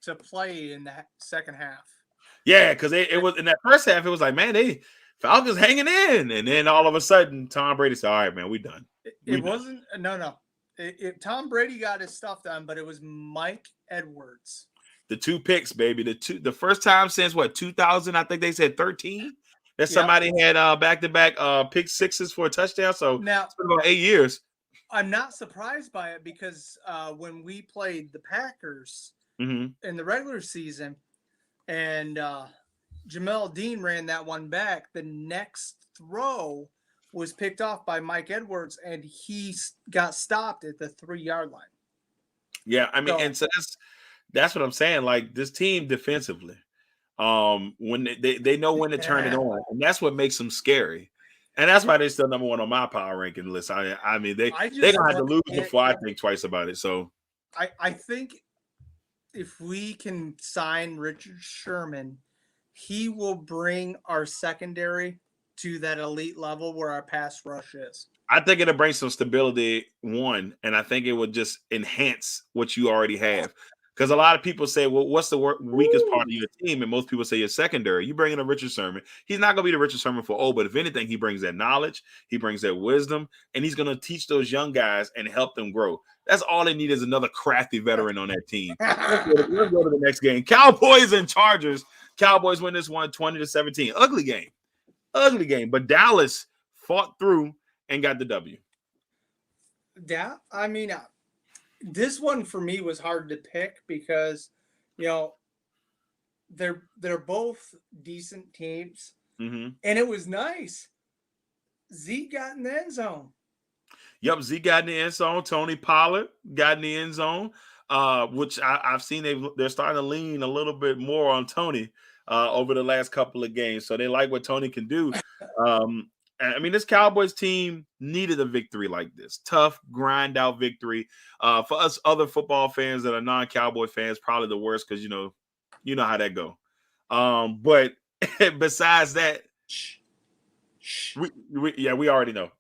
to play in that second half. Yeah, because it was in that first half, it was like, man, Falcons hanging in. And then all of a sudden, Tom Brady said, all right, man, we done. It wasn't – no. Tom Brady got his stuff done, but it was Mike Edwards. The 2 picks, baby. The first time since, 2000, I think they said 13, that somebody had back-to-back pick sixes for a touchdown. So now, it's been about 8 years. I'm not surprised by it because when we played the Packers – in the regular season, and Jamel Dean ran that one back. The next throw was picked off by Mike Edwards, and he got stopped at the 3-yard line. Yeah, I mean, and so that's what I'm saying. Like this team defensively, when they know when to turn it on, and that's what makes them scary. And that's why they're still number one on my power ranking list. I mean, they're gonna have to lose before I think twice about it. So I think. If we can sign Richard Sherman, he will bring our secondary to that elite level where our pass rush is. I think it'll bring some stability, one, and I think it will just enhance what you already have. Because a lot of people say, well, what's the weakest part of your team? And most people say your secondary. You bring in a Richard Sherman. He's not going to be the Richard Sherman for but if anything, he brings that knowledge, he brings that wisdom, and he's going to teach those young guys and help them grow. That's all they need is another crafty veteran on that team. Let's go to the next game. Cowboys and Chargers. Cowboys win this one 20-17. Ugly game. But Dallas fought through and got the W. Yeah, I mean, this one for me was hard to pick because, they're both decent teams, and it was nice. Zeke got in the end zone. Yep, Zeke got in the end zone. Tony Pollard got in the end zone, which I've seen they're starting to lean a little bit more on Tony over the last couple of games. So they like what Tony can do. I mean, this Cowboys team needed a victory like this. Tough, grind-out victory. For us other football fans that are non-Cowboy fans, probably the worst because, you know how that go. But besides that, we already know.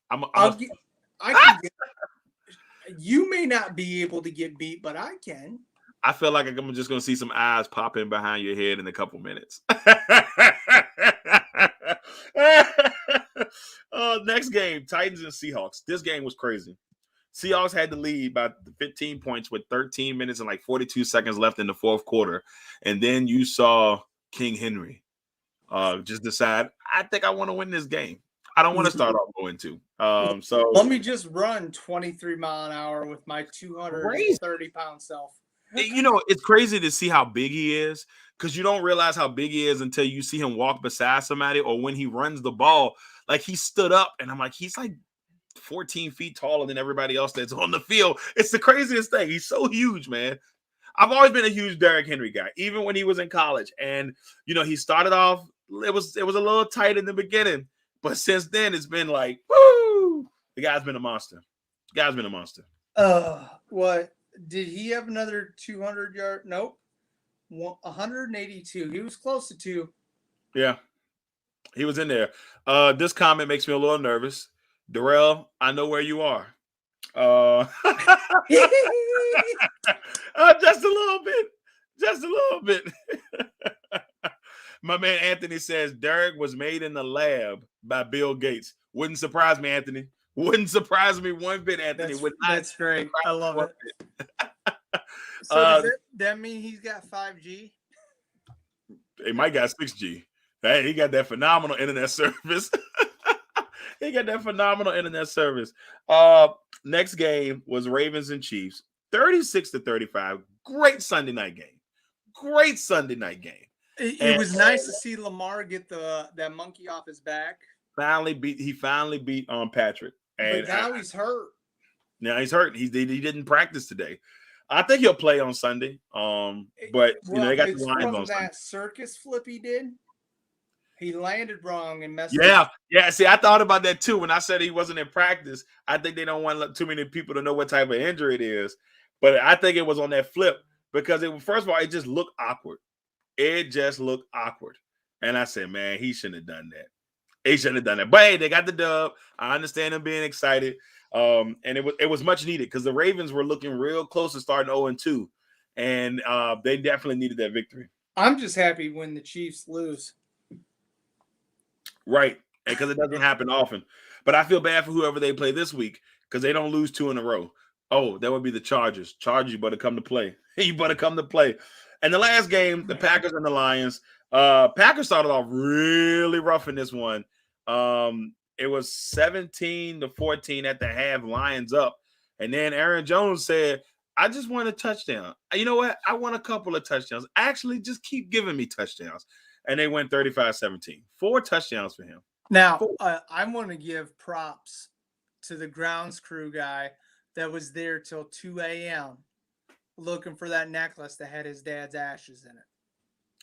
You may not be able to get beat, but I can. I feel like I'm just going to see some eyes popping behind your head in a couple minutes. Next game, Titans and Seahawks. This game was crazy. Seahawks had the lead by 15 points with 13 minutes and like 42 seconds left in the fourth quarter. And then you saw King Henry just decide, I think I want to win this game. I don't want to start off 0-2. So let me just run 23 mile an hour with my 230-pound self. It's crazy to see how big he is because you don't realize how big he is until you see him walk beside somebody or when he runs the ball. Like he stood up and I'm like, he's like 14 feet taller than everybody else that's on the field. It's the craziest thing. He's so huge, man. I've always been a huge Derrick Henry guy, even when he was in college. And, he started off, it was a little tight in the beginning. But since then, it's been like, woo! The guy's been a monster. What? Did he have another 200-yard? Nope. 182. He was close to 2. Yeah. He was in there. This comment makes me a little nervous. Darrell, I know where you are. Just a little bit. My man Anthony says Derek was made in the lab by Bill Gates. Wouldn't surprise me, Anthony. Wouldn't surprise me one bit, Anthony. That's great. I love it. So does that mean he's got 5G? He might got 6G. Hey, he got that phenomenal internet service. Next game was Ravens and Chiefs. 36-35. Great Sunday night game. Great Sunday night game. It was nice to see Lamar get that monkey off his back. He finally beat Patrick. And but now he's hurt. Now he's hurt. He didn't practice today. I think he'll play on Sunday. But they got the Lions on Sunday. That circus flip he did. He landed wrong and messed up. Yeah. See, I thought about that too. When I said he wasn't in practice, I think they don't want too many people to know what type of injury it is. But I think it was on that flip because first of all, it just looked awkward. It just looked awkward. And I said, man, he shouldn't have done that. He shouldn't have done that. But hey, they got the dub. I understand them being excited. And it was much needed because the Ravens were looking real close to starting 0-2. And they definitely needed that victory. I'm just happy when the Chiefs lose. Right. Because it doesn't happen often. But I feel bad for whoever they play this week because they don't lose 2 in a row. Oh, that would be the Chargers. Chargers, you better come to play. You better come to play. And the last game, the Packers and the Lions. Packers started off really rough in this one. It was 17-14 at the half, Lions up. And then Aaron Jones said, I just want a touchdown. You know what? I want a couple of touchdowns. Actually, just keep giving me touchdowns. And they went 35-17. 4 touchdowns for him. Now, I want to give props to the grounds crew guy that was there till 2 a.m. looking for that necklace that had his dad's ashes in it.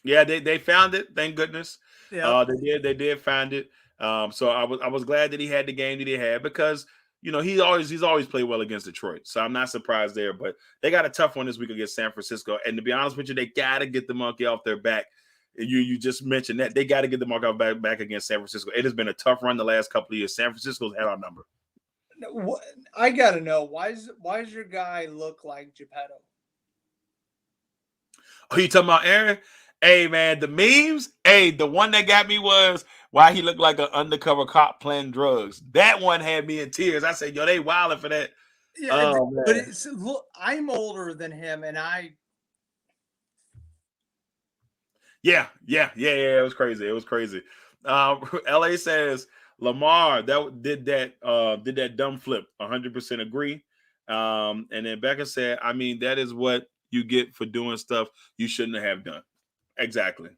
Yeah, they found it. Thank goodness. Yeah, they did find it. So I was glad that he had the game that he had because he's always played well against Detroit. So I'm not surprised there. But they got a tough one this week against San Francisco. And to be honest with you, they got to get the monkey off their back. You just mentioned that they got to get the monkey off back against San Francisco. It has been a tough run the last couple of years. San Francisco's had our number. I gotta know why does your guy look like Geppetto? Oh, you talking about Aaron? Hey man, the memes. Hey, the one that got me was why he looked like an undercover cop playing drugs. That one had me in tears. I said, yo, they wilding for that. Yeah, but look, I'm older than him, and Yeah. It was crazy. LA says Lamar did that dumb flip. 100% agree. And then Becca said, I mean, that is what you get for doing stuff you shouldn't have done. Exactly.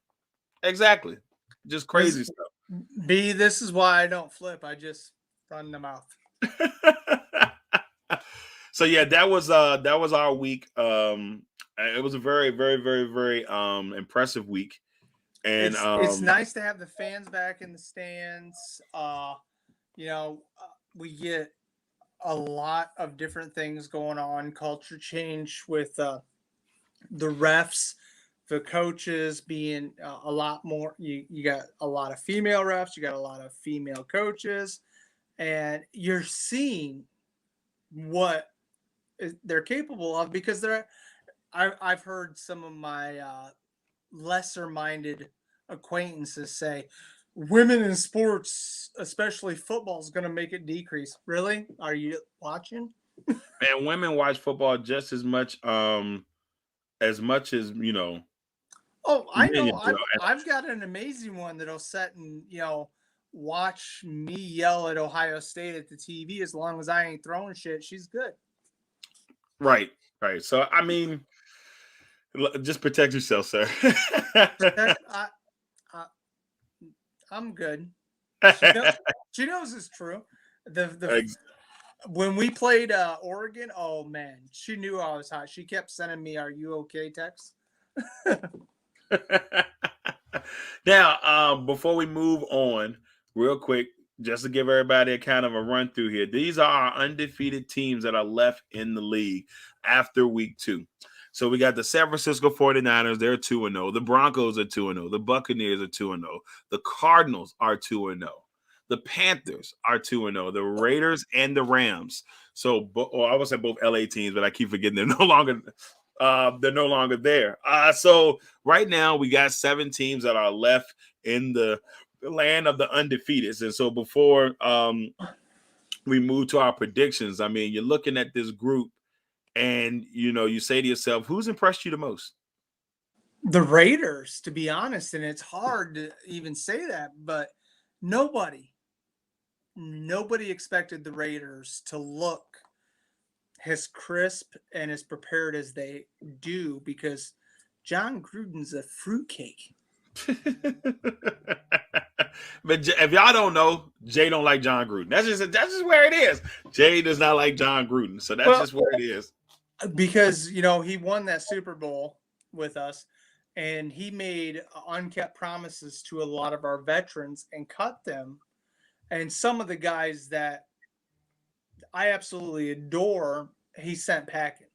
Just crazy stuff. B, this is why I don't flip. I just run the mouth. So yeah, that was our week. It was a very, very, very, very impressive week. And it's nice to have the fans back in the stands. We get a lot of different things going on. Culture change with the refs, the coaches being a lot more. You got a lot of female refs. You got a lot of female coaches, and you're seeing what they're capable of because I've heard some of my lesser-minded acquaintances say women in sports, especially football, is going to make it decrease. Really? Are you watching? And women watch football just as much as Oh, I know. I've got an amazing one that'll sit and watch me yell at Ohio State at the TV as long as I ain't throwing shit. She's good. Right. So I mean, just protect yourself, sir. I'm good. She knows it's true. When we played Oregon, oh man, she knew I was hot. She kept sending me "Are you okay?" texts. Now, before we move on, real quick, just to give everybody a kind of a run through here, these are our undefeated teams that are left in the league after week 2. So we got the San Francisco 49ers, they're 2-0. The Broncos are 2-0. The Buccaneers are 2-0. The Cardinals are 2-0. The Panthers are 2-0. The Raiders and the Rams. So, I would say both LA teams, but I keep forgetting they're no longer there. So right now we got 7 teams that are left in the land of the undefeateds. And so before we move to our predictions, I mean, you're looking at this group and, you say to yourself, who's impressed you the most? The Raiders, to be honest. And it's hard to even say that, but nobody expected the Raiders to look as crisp and as prepared as they do, because John Gruden's a fruitcake. But if y'all don't know, Jay don't like John Gruden. That's just where it is. Jay does not like John Gruden, so that's just where it is. Because he won that Super Bowl with us, and he made unkept promises to a lot of our veterans and cut them. And some of the guys that I absolutely adore, he sent packing.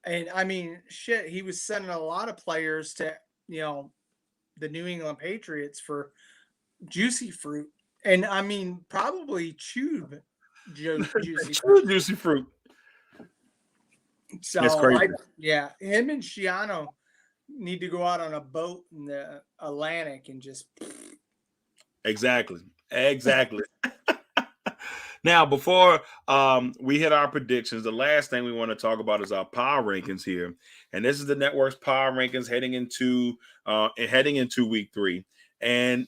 And I mean, shit, he was sending a lot of players to the New England Patriots for juicy fruit, and I mean probably chewed juicy fruit. So that's crazy. Him and Shiano need to go out on a boat in the Atlantic and just exactly. Now, before we hit our predictions, the last thing we want to talk about is our power rankings here, and this is the network's power rankings heading into week 3. And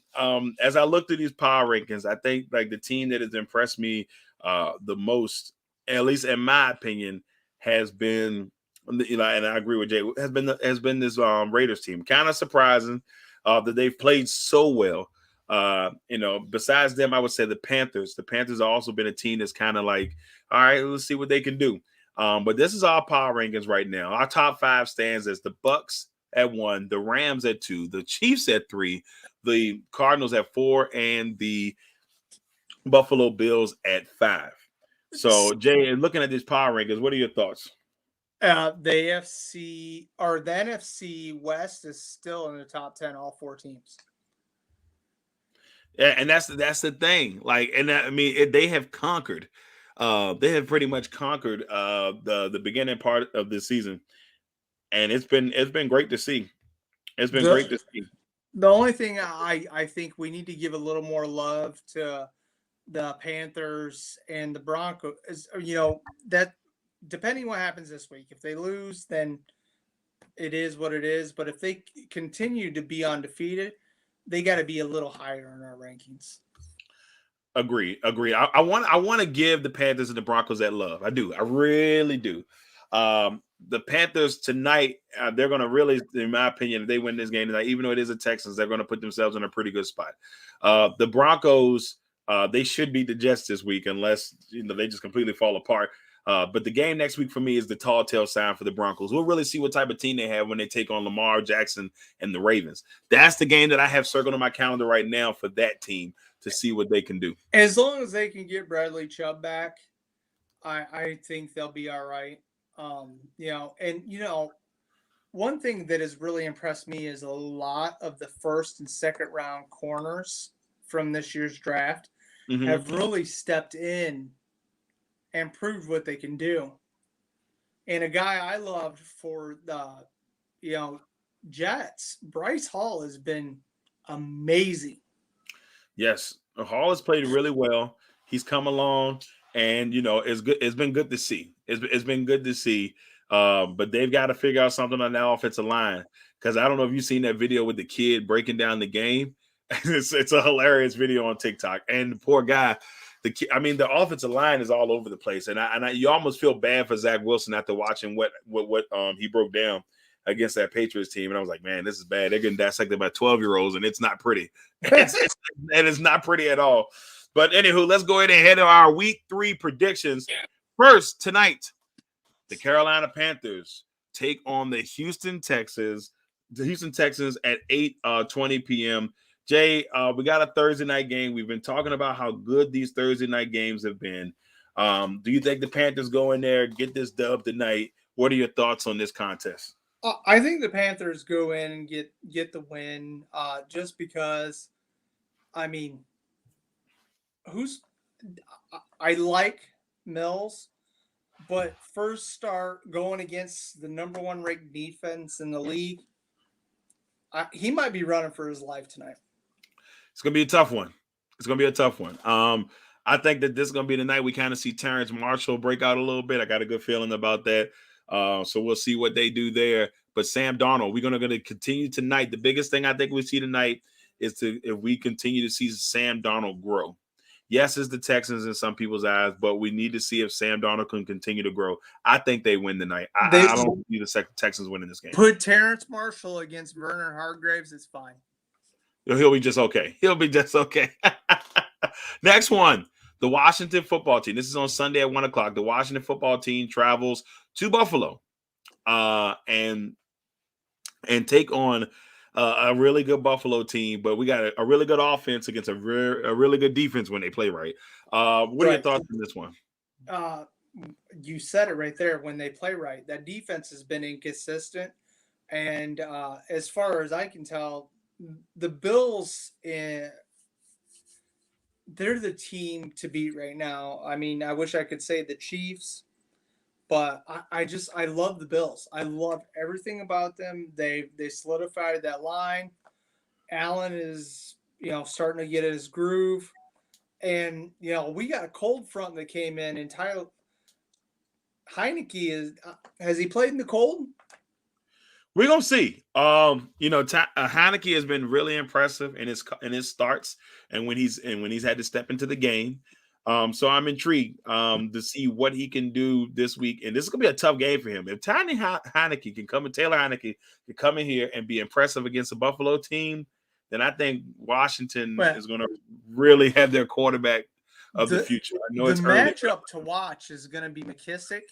as I looked at these power rankings, I think like the team that has impressed me the most, at least in my opinion, has been, and I agree with Jay, has been this Raiders team. Kind of surprising that they've played so well. Besides them, I would say the Panthers. The Panthers have also been a team that's kind of like, all right, let's see what they can do. But this is our power rankings right now. Our top 5 stands as the Bucs at 1, the Rams at 2, the Chiefs at 3, the Cardinals at 4, and the Buffalo Bills at 5. So, Jay, looking at these power rankings, what are your thoughts? The NFC West is still in the top 10, all 4 teams. Yeah, and that's the thing. Like, and I mean, they have conquered. They have pretty much conquered the beginning part of the season, and it's been great to see. It's been great to see. The only thing I think we need to give a little more love to the Panthers and the Broncos is, that depending what happens this week, if they lose, then it is what it is. But if they continue to be undefeated, they got to be a little higher in our rankings. Agree. I want to give the Panthers and the Broncos that love. I do. I really do. The Panthers tonight, they're going to really, in my opinion, if they win this game tonight, even though it is the Texans, they're going to put themselves in a pretty good spot. The Broncos, they should beat the Jets this week unless they just completely fall apart. But the game next week for me is the tall tale sign for the Broncos. We'll really see what type of team they have when they take on Lamar Jackson and the Ravens. That's the game that I have circled on my calendar right now for that team to see what they can do. As long as they can get Bradley Chubb back, I think they'll be all right. One thing that has really impressed me is a lot of the first and second round corners from this year's draft have really stepped in and proved what they can do. And a guy I loved for the, Jets, Bryce Hall has been amazing. Yes, Hall has played really well. He's come along, and it's good. It's been good to see. It's been good to see. But they've got to figure out something on that offensive line, because I don't know if you've seen that video with the kid breaking down the game. It's a hilarious video on TikTok, and the poor guy. The offensive line is all over the place, and you almost feel bad for Zach Wilson after watching what he broke down against that Patriots team, and I was like, man, this is bad. They're getting dissected by 12-year-olds, and it's not pretty. It's not pretty at all. But anywho, let's go ahead and head to our Week 3 predictions. First, tonight, the Carolina Panthers take on the Houston Texans at 8:20 p.m. Jay, we got a Thursday night game. We've been talking about how good these Thursday night games have been. Do you think the Panthers go in there, get this dub tonight? What are your thoughts on this contest? I think the Panthers go in and get the win, just because, I like Mills, but first start going against the number 1 ranked defense in the league, he might be running for his life tonight. It's going to be a tough one. I think that this is going to be the night we kind of see Terrence Marshall break out a little bit. I got a good feeling about that. So we'll see what they do there. But Sam Darnold, we're going to continue tonight. The biggest thing I think we see tonight is if we continue to see Sam Darnold grow. Yes, it's the Texans in some people's eyes, but we need to see if Sam Darnold can continue to grow. I think they win tonight. I don't see the Texans winning this game. Put Terrence Marshall against Vernon Hargreaves. It's fine. He'll be just okay. He'll be just okay. Next one, the Washington football team. This is on Sunday at 1 o'clock. The Washington football team travels to Buffalo and take on a really good Buffalo team, but we got a really good offense against a really good defense when they play right. What are your thoughts on this one? You said it right there. When they play right, that defense has been inconsistent. And as far as I can tell, the Bills, they're the team to beat right now. I mean, I wish I could say the Chiefs, but I love the Bills. I love everything about them. They solidified that line. Allen is, starting to get his groove. And, we got a cold front that came in, and Tyler Heineke has he played in the cold? We're gonna see. Heineke has been really impressive in his starts and when he's had to step into the game. So I'm intrigued to see what he can do this week. And this is gonna be a tough game for him. If Taylor Heineke can come in here and be impressive against a Buffalo team, then I think Washington is gonna really have their quarterback of the future. I know it's early. The matchup to watch is gonna be McKissick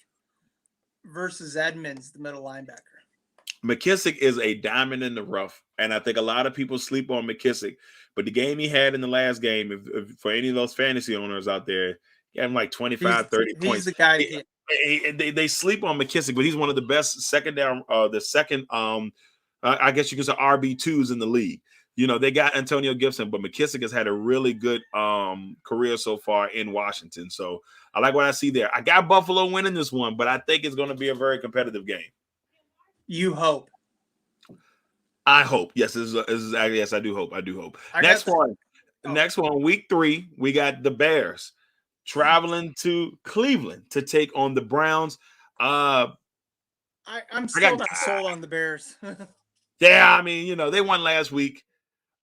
versus Edmonds, the middle linebacker. McKissick is a diamond in the rough, and I think a lot of people sleep on McKissick. But the game he had in the last game, if for any of those fantasy owners out there, he had him like 25, 30 points. He's the guy. They sleep on McKissick, but he's one of the best I guess you could say RB2s in the league. They got Antonio Gibson, but McKissick has had a really good career so far in Washington. So I like what I see there. I got Buffalo winning this one, but I think it's going to be a very competitive game. You hope. I hope. Yes, yes, I do hope. Next one, week 3, we got the Bears traveling to Cleveland to take on the Browns. I'm still not sold on the Bears. Yeah, I mean, they won last week.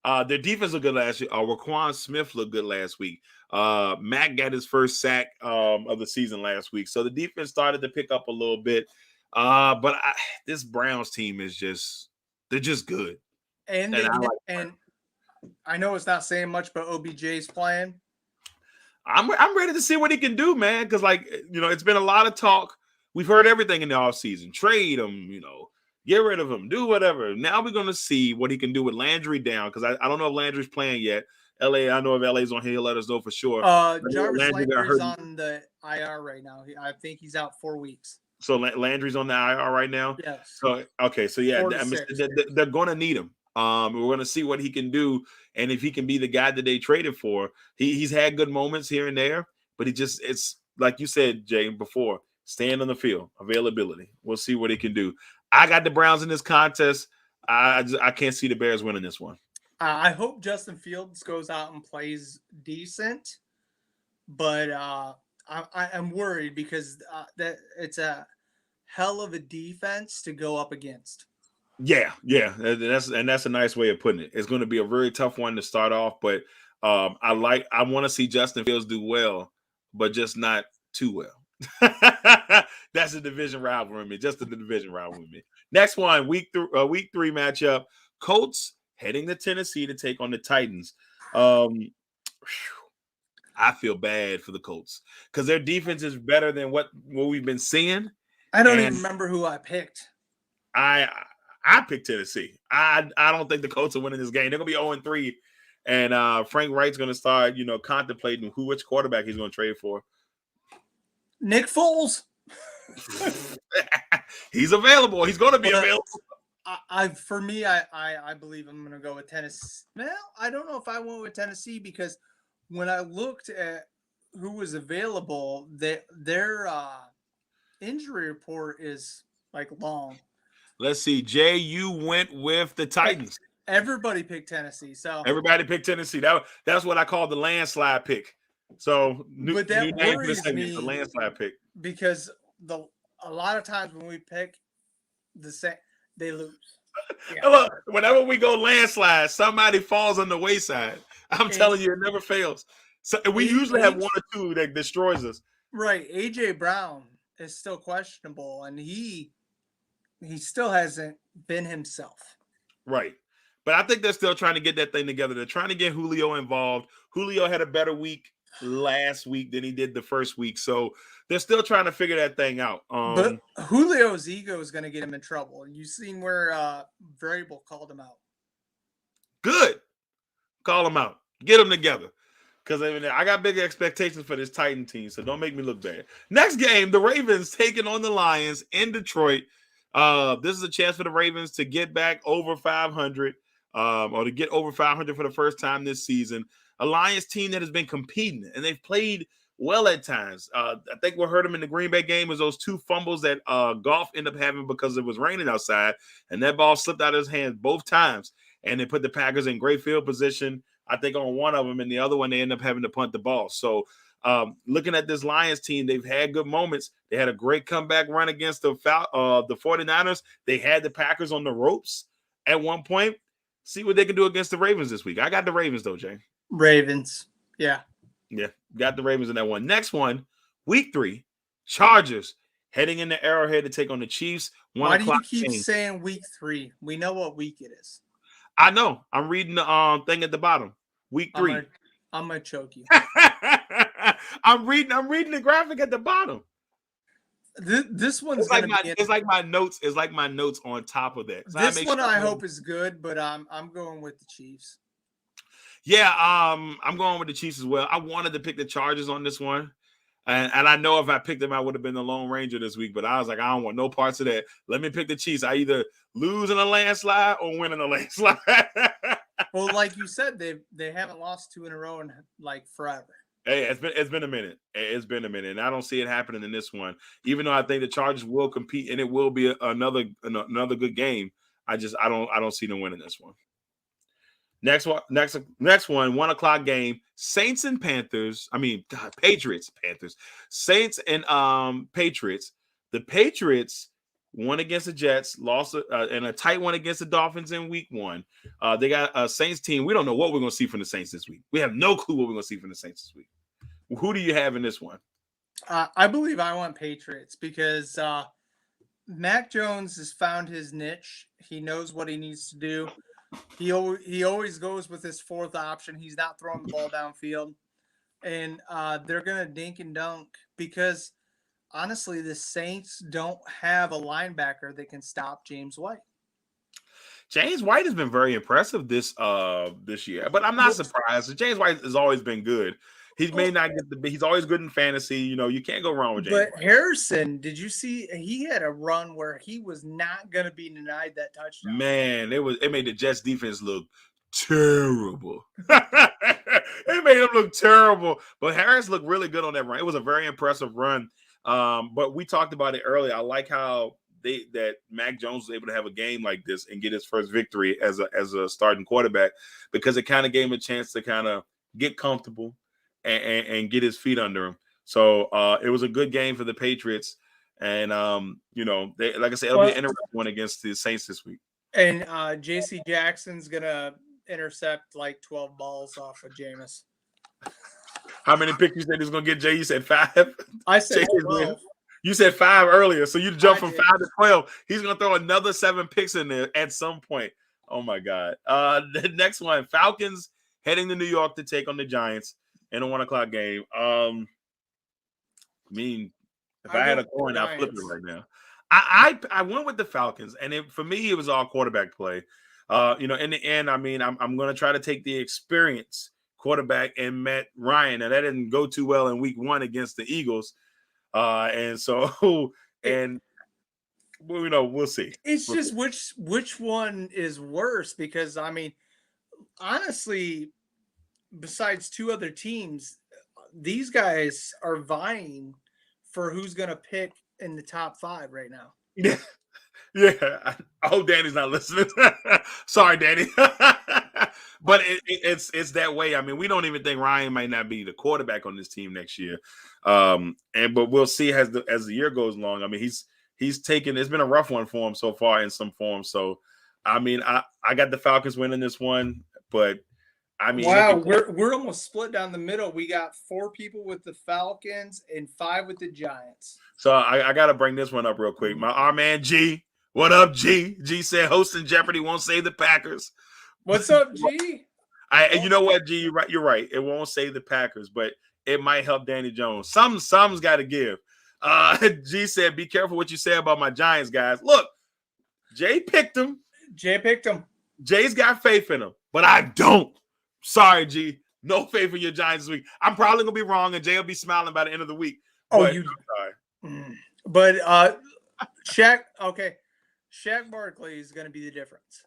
Their defense looked good last week. Raquan Smith looked good last week. Mack got his first sack of the season last week. So the defense started to pick up a little bit. But this Browns team they're just good. And I know it's not saying much, but OBJ's playing. I'm ready to see what he can do, man. Because it's been a lot of talk. We've heard everything in the offseason. Trade him, get rid of him, do whatever. Now we're going to see what he can do with Landry down. Because I don't know if Landry's playing yet. I know if LA's on here, let us know for sure. Jarvis Landry's on the IR right now. I think he's out 4 weeks. So Landry's on the IR right now? Yes. So yeah, they're going to need him. We're going to see what he can do, and if he can be the guy that they traded for. He's had good moments here and there, but it's like you said, Jay, before, staying on the field, availability. We'll see what he can do. I got the Browns in this contest. I can't see the Bears winning this one. I hope Justin Fields goes out and plays decent, but I'm worried because that it's a hell of a defense to go up against. Yeah, that's a nice way of putting it. It's going to be a very tough one to start off, but I want to see Justin Fields do well, but just not too well. That's a division rivalry. Just a division rivalry. Next one, week 3 matchup: Colts heading to Tennessee to take on the Titans. I feel bad for the Colts because their defense is better than what we've been seeing. I don't even remember who I picked. I picked Tennessee. I don't think the Colts are winning this game. They're gonna be 0-3, and Frank Wright's gonna start, contemplating which quarterback he's gonna trade for. Nick Foles. He's available. He's gonna be available. For me, I believe I'm gonna go with Tennessee. Well, I don't know if I went with Tennessee because when I looked at who was available, their injury report is long. Let's see, Jay, you went with the Titans. Everybody picked Tennessee. So everybody picked Tennessee. That's what I call the landslide pick. So but that worries me, the landslide pick, because a lot of times when we pick the same, they lose. Yeah. Look, whenever we go landslide, somebody falls on the wayside. I'm telling you, it never fails. So we usually have one or two that destroys us. Right. AJ Brown is still questionable, and he still hasn't been himself. Right. But I think they're still trying to get that thing together. They're trying to get Julio involved. Julio had a better week last week than he did the first week. So they're still trying to figure that thing out. But Julio's ego is going to get him in trouble. You've seen where Variable called him out. Good. Call him out. Get them together. Because I got big expectations for this Titan team, so don't make me look bad. Next game, the Ravens taking on the Lions in Detroit. This is a chance for the Ravens to get back over 500 or to get over 500 for the first time this season. A Lions team that has been competing, and they've played well at times. I think what hurt them in the Green Bay game was those two fumbles that Goff ended up having because it was raining outside, and that ball slipped out of his hands both times, and it put the Packers in great field position. I think on one of them, and the other one, they end up having to punt the ball. So looking at this Lions team, they've had good moments. They had a great comeback run against the 49ers. They had the Packers on the ropes at one point. See what they can do against the Ravens this week. I got the Ravens, though, Jay. Ravens. Yeah. Yeah, got the Ravens in that one. Next one, week 3, Chargers heading into Arrowhead to take on the Chiefs. Why do you keep saying week 3? We know what week it is. I know. I'm reading the thing at the bottom. Week 3. I'm gonna choke you. I'm reading the graphic at the bottom. This one's it's like my notes. It's like my notes on top of that. So this one I hope is good, but I'm going with the Chiefs. Yeah, I'm going with the Chiefs as well. I wanted to pick the Chargers on this one. And I know if I picked them, I would have been the Lone Ranger this week. But I was like, I don't want no parts of that. Let me pick the Chiefs. I either lose in a landslide or win in a landslide. Well, like you said, they haven't lost 2 in a row in like forever. Hey, it's been a minute. It's been a minute, and I don't see it happening in this one. Even though I think the Chargers will compete, and it will be another good game. I don't see them winning this one. Next one, 1:00 game. Saints and Panthers. Patriots. Saints and Patriots. The Patriots won against the Jets, lost and a tight one against the Dolphins in week 1. They got a Saints team. We don't know what we're going to see from the Saints this week. We have no clue what we're going to see from the Saints this week. Who do you have in this one? I believe I want Patriots because Mac Jones has found his niche. He knows what he needs to do. He always goes with his fourth option. He's not throwing the ball downfield. And they're going to dink and dunk because, honestly, the Saints don't have a linebacker that can stop James White. James White has been very impressive this year, but I'm not surprised. James White has always been good. He may not get he's always good in fantasy. You can't go wrong with James White. But Harrison, did you see he had a run where he was not going to be denied that touchdown? Man, it made the Jets defense look terrible. It made them look terrible. But Harris looked really good on that run. It was a very impressive run. But we talked about it earlier. I like how that Mac Jones was able to have a game like this and get his first victory as a starting quarterback because it kind of gave him a chance to kind of get comfortable and get his feet under him. So it was a good game for the Patriots. And, they, like I said, it'll be an interesting one against the Saints this week. And J.C. Jackson's going to intercept like 12 balls off of Jameis. How many picks you said he was going to get, Jay? You said 5? I said 12. You said 5 earlier, so you jumped from 5 to 12. He's going to throw another 7 picks in there at some point. Oh, my God. The next one, Falcons heading to New York to take on the Giants in a 1:00 game. If I had a coin, I'd flip it right now. I went with the Falcons, and for me, it was all quarterback play. In the end, I'm going to try to take the experience quarterback and Matt Ryan, and that didn't go too well in week 1 against the Eagles. We'll see. It's just which one is worse because honestly, besides 2 other teams, these guys are vying for who's going to pick in the top 5 right now. Yeah. I hope Danny's not listening. Sorry, Danny. But it's that way. We don't even think Ryan might not be the quarterback on this team next year. But we'll see as the year goes along. He's taken. It's been a rough one for him so far in some form. So, I got the Falcons winning this one, but I mean, wow, we're almost split down the middle. We got 4 people with the Falcons and 5 with the Giants. So I got to bring this one up real quick. Our man G, what up, G? G said hosting Jeopardy won't save the Packers. What's up, G? You know what, G? You're right. It won't save the Packers, but it might help Danny Jones. Some's got to give. G said, "Be careful what you say about my Giants, guys." Look, Jay picked them. Jay's got faith in them, but I don't. Sorry, G. No faith in your Giants this week. I'm probably gonna be wrong, and Jay will be smiling by the end of the week. Oh, but, you. Sorry. But Shaq. Okay, Shaq Barkley is gonna be the difference.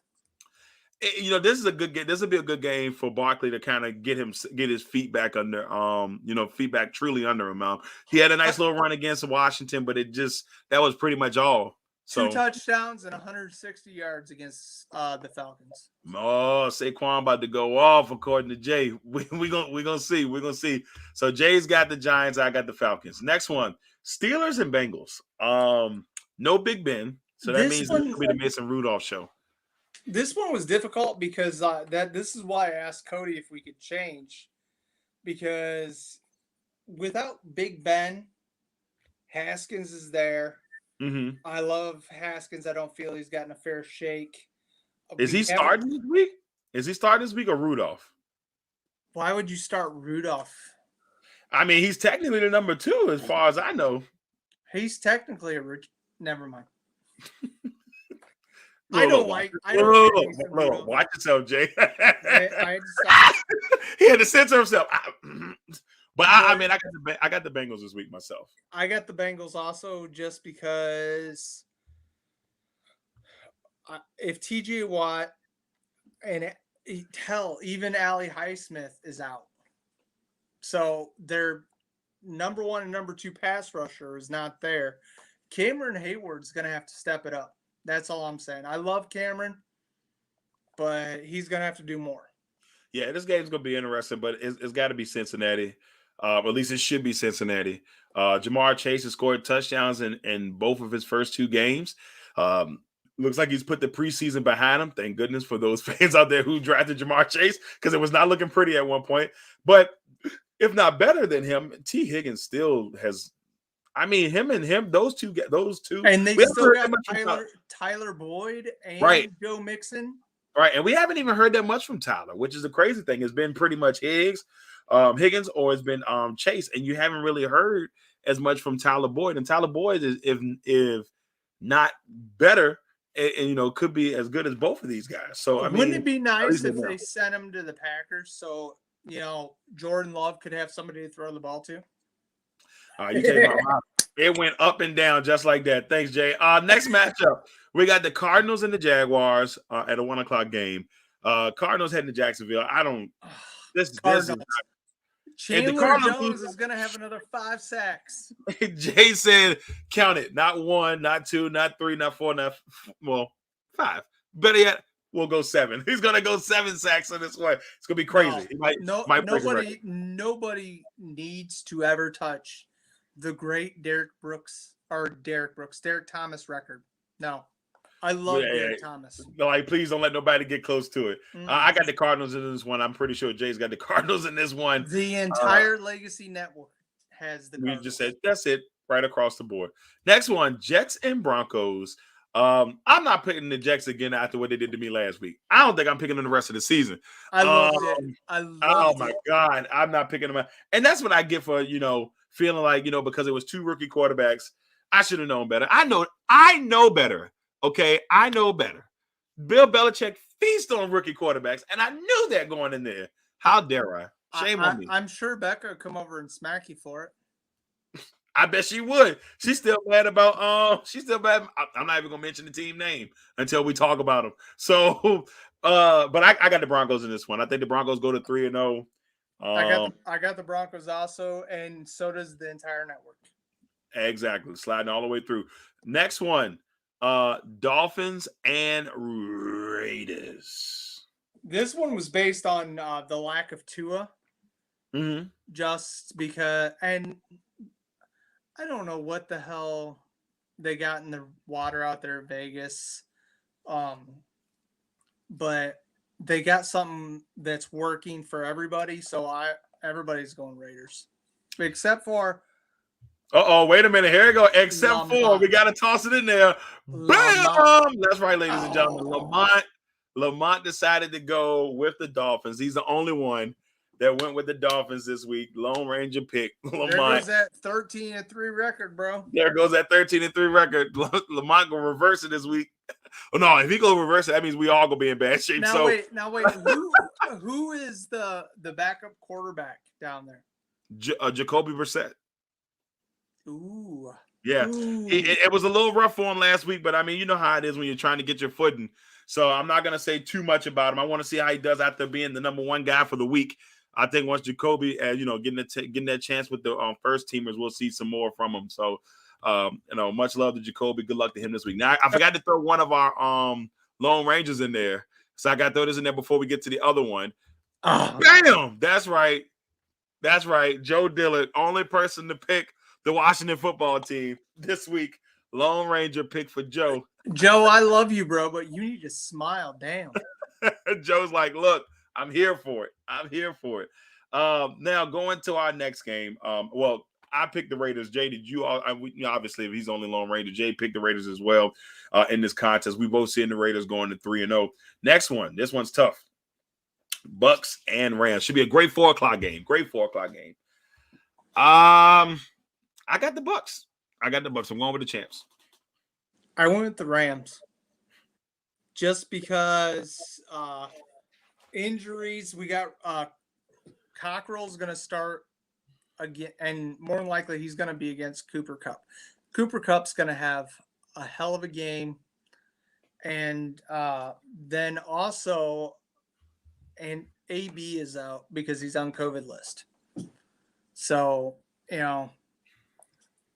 You know, this is a good game. This will be a good game for Barkley to kind of get his feet back under, feet back truly under him. He had a nice little run against Washington, but that was pretty much all. So 2 touchdowns and 160 yards against the Falcons. Oh, Saquon about to go off according to Jay. We're gonna see. We're gonna see. So Jay's got the Giants. I got the Falcons. Next one, Steelers and Bengals. No Big Ben, so that means it's gonna be the Mason Rudolph show. This one was difficult because this is why I asked Cody if we could change, because without Big Ben, Haskins is there. Mm-hmm. I love Haskins. I don't feel he's gotten a fair shake. Is he starting this week? Is he starting this week or Rudolph? Why would you start Rudolph? I mean, he's technically the number 2 as far as I know. He's technically never mind. Watch yourself, Jay. He had to censor himself. But I got the Bengals this week myself. I got the Bengals also just because if TJ Watt and even Ali Highsmith is out, so their number 1 and number 2 pass rusher is not there. Cameron Hayward's going to have to step it up. That's all I'm saying. I love Cameron, but he's going to have to do more. Yeah, this game's going to be interesting, but it's got to be Cincinnati. At least it should be Cincinnati. Jamar Chase has scored touchdowns in both of his first 2 games. Looks like he's put the preseason behind him. Thank goodness for those fans out there who drafted Jamar Chase, because it was not looking pretty at one point. But if not better than him, T. Higgins still has. I mean, those two, and they still got Tyler Boyd and Joe Mixon. Right, and we haven't even heard that much from Tyler, which is the crazy thing. It's been pretty much Higgins, or it's been Chase, and you haven't really heard as much from Tyler Boyd. And Tyler Boyd is, if not better, and could be as good as both of these guys. So I mean, wouldn't it be nice if they sent him to the Packers so Jordan Love could have somebody to throw the ball to? You take my mind. It went up and down just like that. Thanks, Jay. Next matchup, we got the Cardinals and the Jaguars at a 1:00 game. Cardinals heading to Jacksonville. This is Chandler Jones is going to have another 5 sacks. Jay said, count it. Not 1, not 2, not 3, not 4, not 5. Better yet, we'll go 7. He's going to go 7 sacks in this one. It's going to be crazy. Nobody needs to ever touch the great Derek Thomas record. No. I love Derek Thomas. No, please don't let nobody get close to it. Mm-hmm. I got the Cardinals in this one. I'm pretty sure Jay's got the Cardinals in this one. The entire Legacy Network has the Cardinals. We just said that's it right across the board. Next one, Jets and Broncos. I'm not picking the Jets again after what they did to me last week. I don't think I'm picking them the rest of the season. I loved it. Oh my God. I'm not picking them. And that's what I get for, feeling like, because it was 2 rookie quarterbacks, I should have known better. I know better. Okay, I know better. Bill Belichick feasts on rookie quarterbacks, and I knew that going in there. How dare I? Shame on me. I'm sure Becca would come over and smack you for it. I bet she would. She's still mad about. She's still mad. I'm not even gonna mention the team name until we talk about them. So, but I got the Broncos in this one. I think the Broncos go to 3-0. I got the Broncos also, and so does the entire network. Exactly, sliding all the way through. Next one. Dolphins and Raiders. This one was based on the lack of Tua. Mm-hmm. Just because, and I don't know what the hell they got in the water out there in Vegas. But they got something that's working for everybody. So everybody's going Raiders, except for. Wait a minute. Here we go. Except Lamont. for we got to toss it in there. Bam! That's right, ladies and gentlemen. Lamont decided to go with the Dolphins. He's the only one that went with the Dolphins this week. Lone Ranger pick. Lamont. There goes that 13-3 record, bro. There goes that 13-3 record. Lamont gonna reverse it this week. Oh no, if he go reverse it, that means we all gonna be in bad shape. Now wait. Who is the backup quarterback down there? Jacoby Brissett. Ooh. Yeah. It was a little rough for him last week, but I mean, you know how it is when you're trying to get your footing. So I'm not gonna say too much about him. I want to see how he does after being the number one guy for the week. I think once Jacoby, getting that chance with the first teamers, we'll see some more from him. So, much love to Jacoby. Good luck to him this week. Now, I forgot to throw one of our Lone Rangers in there, so I got to throw this in there before we get to the other one. Bam! That's right. Joe Dillard, only person to pick the Washington football team this week. Lone Ranger pick for Joe. Joe, I love you, bro, but you need to smile. Damn. Joe's like, look. I'm here for it. Now going to our next game. I picked the Raiders. Jay, did you? Obviously, if he's only Lone Ranger, Jay picked the Raiders as well in this contest. We both seeing the Raiders going to 3-0. Next one. This one's tough. Bucks and Rams should be a great 4:00 game. I got the Bucks. I'm going with the champs. I went with the Rams just because. Injuries, we got Cockrell's going to start again, and more than likely he's going to be against Cooper Kupp. Cooper Kupp's going to have a hell of a game, and then also, and AB is out because he's on COVID list. So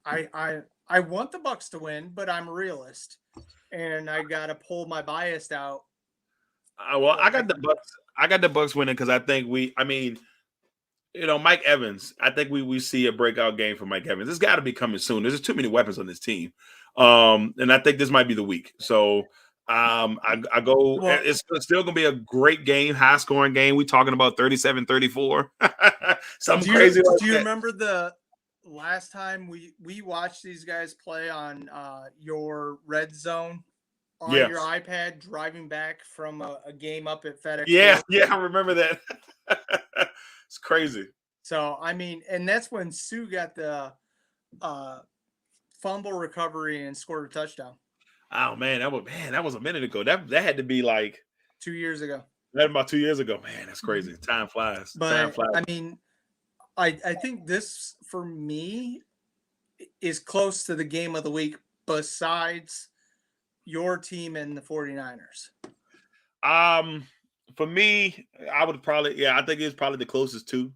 I want the Bucks to win, but I'm a realist, and I got to pull my bias out. I got the Bucks. I got the Bucks winning because I think Mike Evans. I think we see a breakout game for Mike Evans. It's got to be coming soon. There's too many weapons on this team, and I think this might be the week. So I go. Well, it's still gonna be a great game, high scoring game. We talking about 37-34. Something crazy. Do you remember the last time we watched these guys play on your red zone? On your iPad driving back from a game up at FedEx. Yeah, I remember that. It's crazy. So, I mean, and that's when Sue got the fumble recovery and scored a touchdown. Oh, man, that was a minute ago. That had to be like 2 years ago. That about 2 years ago. Man, that's crazy. Time flies. But, I mean, I think this, for me, is close to the game of the week besides your team and the 49ers. For me, I would probably, I think it's probably the closest to,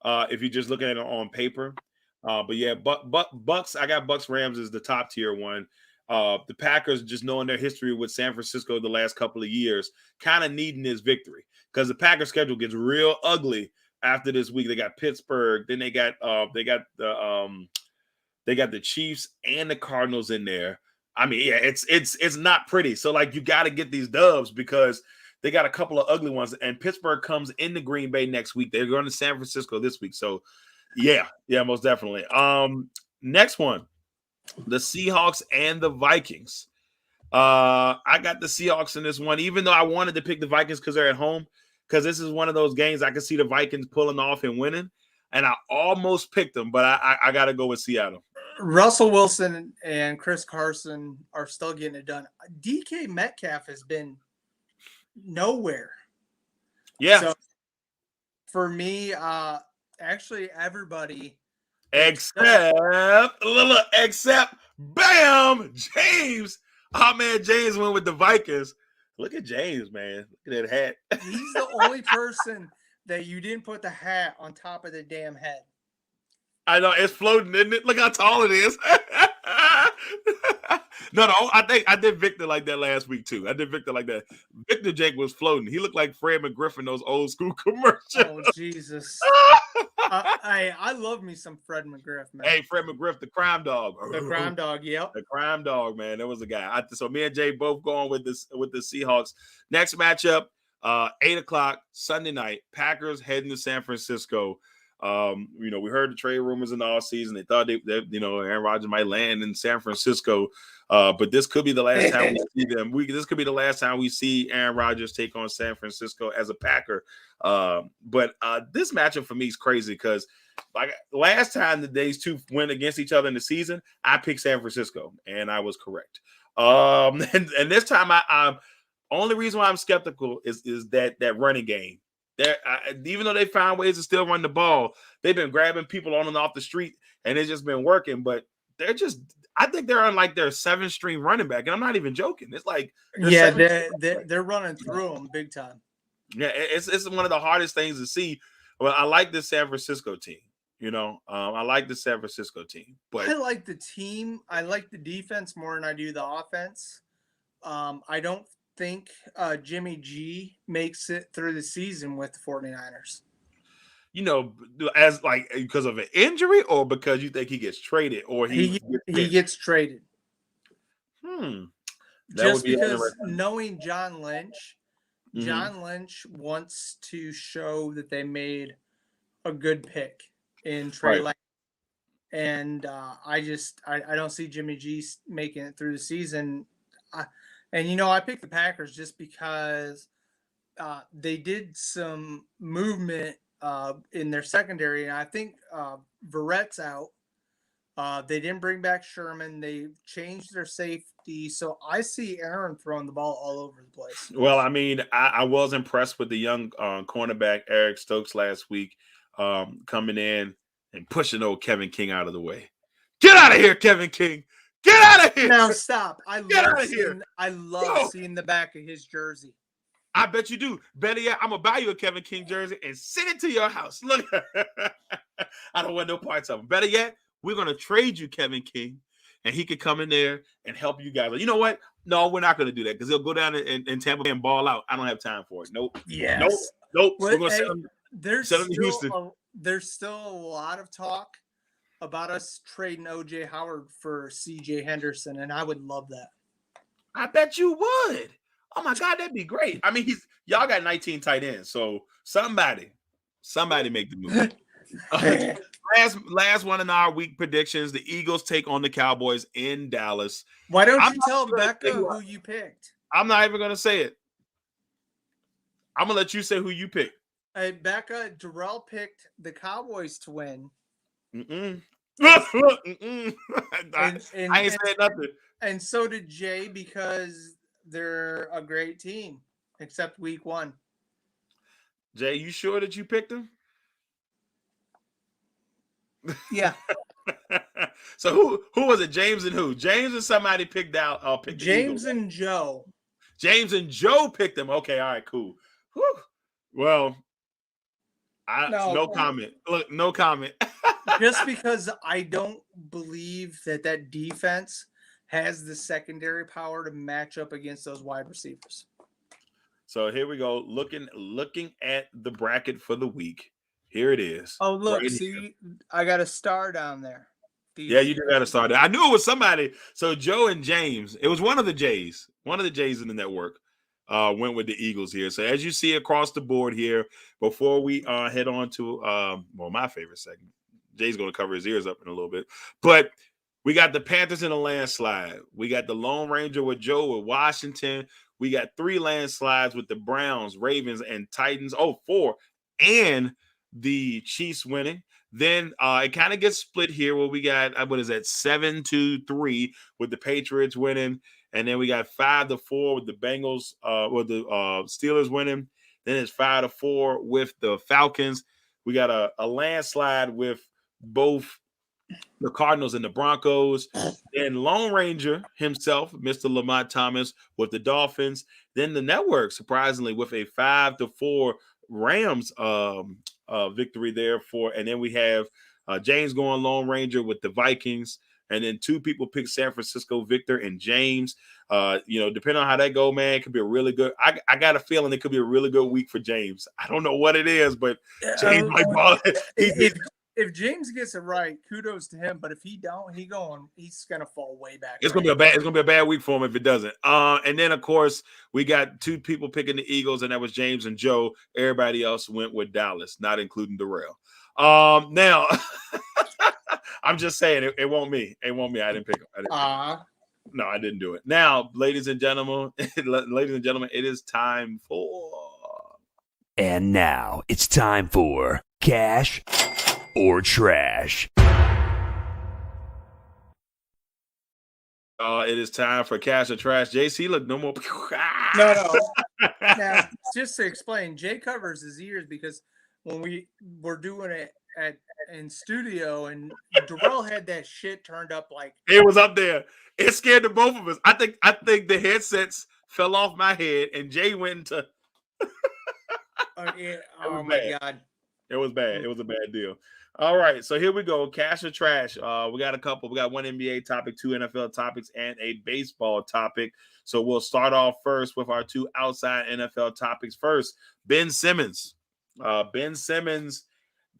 if you're just looking at it on paper. But yeah, Bucks, I got Bucks Rams as the top tier one. The Packers, just knowing their history with San Francisco the last couple of years, kind of needing this victory because the Packers schedule gets real ugly after this week. They got Pittsburgh, then they got the Chiefs and the Cardinals in there. I mean, yeah, it's not pretty. So, like, you got to get these dubs because they got a couple of ugly ones. And Pittsburgh comes into Green Bay next week. They're going to San Francisco this week. So, yeah, most definitely. Next one, the Seahawks and the Vikings. I got the Seahawks in this one, even though I wanted to pick the Vikings because they're at home. Because this is one of those games I can see the Vikings pulling off and winning. And I almost picked them, but I got to go with Seattle. Russell Wilson and Chris Carson are still getting it done. DK Metcalf has been nowhere. Yeah. So for me, actually everybody except bam, James. Oh man, James went with the Vikings. Look at James, man. Look at that hat. He's the only person that you didn't put the hat on top of the damn head. I know it's floating, isn't it? Look how tall it is. No, I think I did Victor like that last week too. I did Victor like that. Victor Jake was floating. He looked like Fred McGriff in those old school commercials. Oh Jesus! I love me some Fred McGriff, man. Hey, Fred McGriff, the crime dog. The crime dog, yep. The crime dog, man. That was a guy. So me and Jay both going with the Seahawks. Next matchup, 8:00 Sunday night. Packers heading to San Francisco. We heard the trade rumors in the offseason. They thought that Aaron Rodgers might land in San Francisco. But this could be the last time we see them. This could be the last time we see Aaron Rodgers take on San Francisco as a Packer. But this matchup for me is crazy because like last time these two went against each other in the season, I picked San Francisco and I was correct. And this time I'm only reason why I'm skeptical is that running game. Even though they found ways to still run the ball, they've been grabbing people on and off the street, and it's just been working. But I think they're on like their 7th-string running back, and I'm not even joking. It's like they're running through them big time. Yeah, it's one of the hardest things to see. Well, I like the San Francisco team. I like the San Francisco team, but I like the team. I like the defense more than I do the offense. I don't think Jimmy G makes it through the season with the 49ers. As like because of an injury or because you think he gets traded or he gets traded. Just because knowing John Lynch, John Lynch wants to show that they made a good pick in Trey Lance. And I don't see Jimmy G making it through the season. I picked the Packers just because they did some movement in their secondary. And I think Verrett's out. They didn't bring back Sherman. They changed their safety. So I see Aaron throwing the ball all over the place. Well, I mean, I was impressed with the young cornerback Eric Stokes last week coming in and pushing old Kevin King out of the way. Get out of here, Kevin King. Get out of here. Now stop. I love seeing the back of his jersey. I bet you do. Better yet, I'm going to buy you a Kevin King jersey and send it to your house. Look, I don't want no parts of him. Better yet, we're going to trade you Kevin King, and he could come in there and help you guys. You know what? No, we're not going to do that because he'll go down in Tampa Bay and ball out. I don't have time for it. Nope. Yes. Nope. We're going to send him to Houston. There's still a lot of talk about us trading OJ Howard for CJ Henderson, and I would love that. I bet you would. Oh my God, that'd be great. I mean, y'all got 19 tight ends, so somebody make the move. Last one in our week predictions: the Eagles take on the Cowboys in Dallas. Why don't you tell Becca who you picked? I'm not even gonna say it. I'm gonna let you say who you picked. Hey, Becca, Darrell picked the Cowboys to win. I ain't saying nothing. And so did Jay because they're a great team, except week 1. Jay, you sure that you picked them? Yeah. So who was it? James and who? James and somebody picked out. Picked James and Joe. James and Joe picked them. Okay, all right, cool. Whew. Well, no comment. Look, no comment. Just because I don't believe that defense has the secondary power to match up against those wide receivers. So here we go. Looking at the bracket for the week. Here it is. Oh, look, see, I got a star down there. Yeah, you got a star there. I knew it was somebody. So Joe and James, it was one of the Jays in the network. Went with the Eagles here. So as you see across the board here, before we head on to my favorite segment, Jay's going to cover his ears up in a little bit. But we got the Panthers in a landslide. We got the Lone Ranger with Joe with Washington. We got 3 landslides with the Browns, Ravens, and Titans. 4. And the Chiefs winning. Then it kind of gets split here where we got, 7-3 with the Patriots winning. And then we got 5-4 with the Bengals, with the Steelers winning. Then it's 5-4 with the Falcons. We got a landslide with both the Cardinals and the Broncos. Then Lone Ranger himself, Mr. Lamont Thomas, with the Dolphins. Then the network, surprisingly, with a 5-4 Rams victory there and then we have James going Lone Ranger with the Vikings. And then 2 people picked San Francisco, Victor and James. Depending on how that go, man, it could be a really good. I got a feeling it could be a really good week for James. I don't know what it is, but James might ball. if James gets it right, kudos to him. But if he don't, he's gonna fall way back. It's gonna be a bad week for him if it doesn't. And then of course we got two people picking the Eagles, and that was James and Joe. Everybody else went with Dallas, not including Darrell. Now I'm just saying it won't me. It won't me. I didn't pick him. No, I didn't do it. Now, ladies and gentlemen, it is time for. And now it's time for Cash or Trash. It is time for Cash or Trash. JC, look, no more. No. Now, just to explain, Jay covers his ears because when we were doing it in studio, and Darrell had that shit turned up like it was up there. It scared the both of us. I think the headsets fell off my head, and Jay went into. Oh my God. It was bad. It was a bad deal. All right, so here we go. Cash or Trash. We got a couple. We got one NBA topic, two NFL topics, and a baseball topic. So we'll start off first with our two outside NFL topics. First, Ben Simmons. Ben Simmons,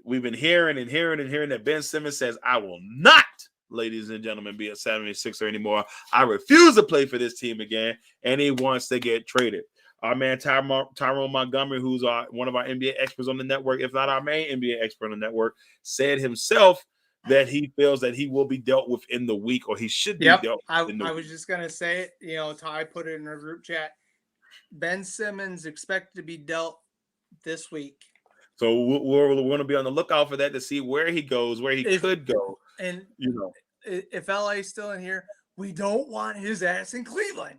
we've been hearing that Ben Simmons says, I will not, ladies and gentlemen, be a 76er anymore. I refuse to play for this team again, and he wants to get traded. Our man Tyrone Montgomery, who's one of our NBA experts on the network, if not our main NBA expert on the network, said himself that he feels that he will be dealt with in the week, or he should be dealt with in the week. I was just going to say it. You know, Ty put it in our group chat. Ben Simmons expected to be dealt this week. So we're going to be on the lookout for that to see where he goes, where he could go. And, you know, if LA's still in here, we don't want his ass in Cleveland.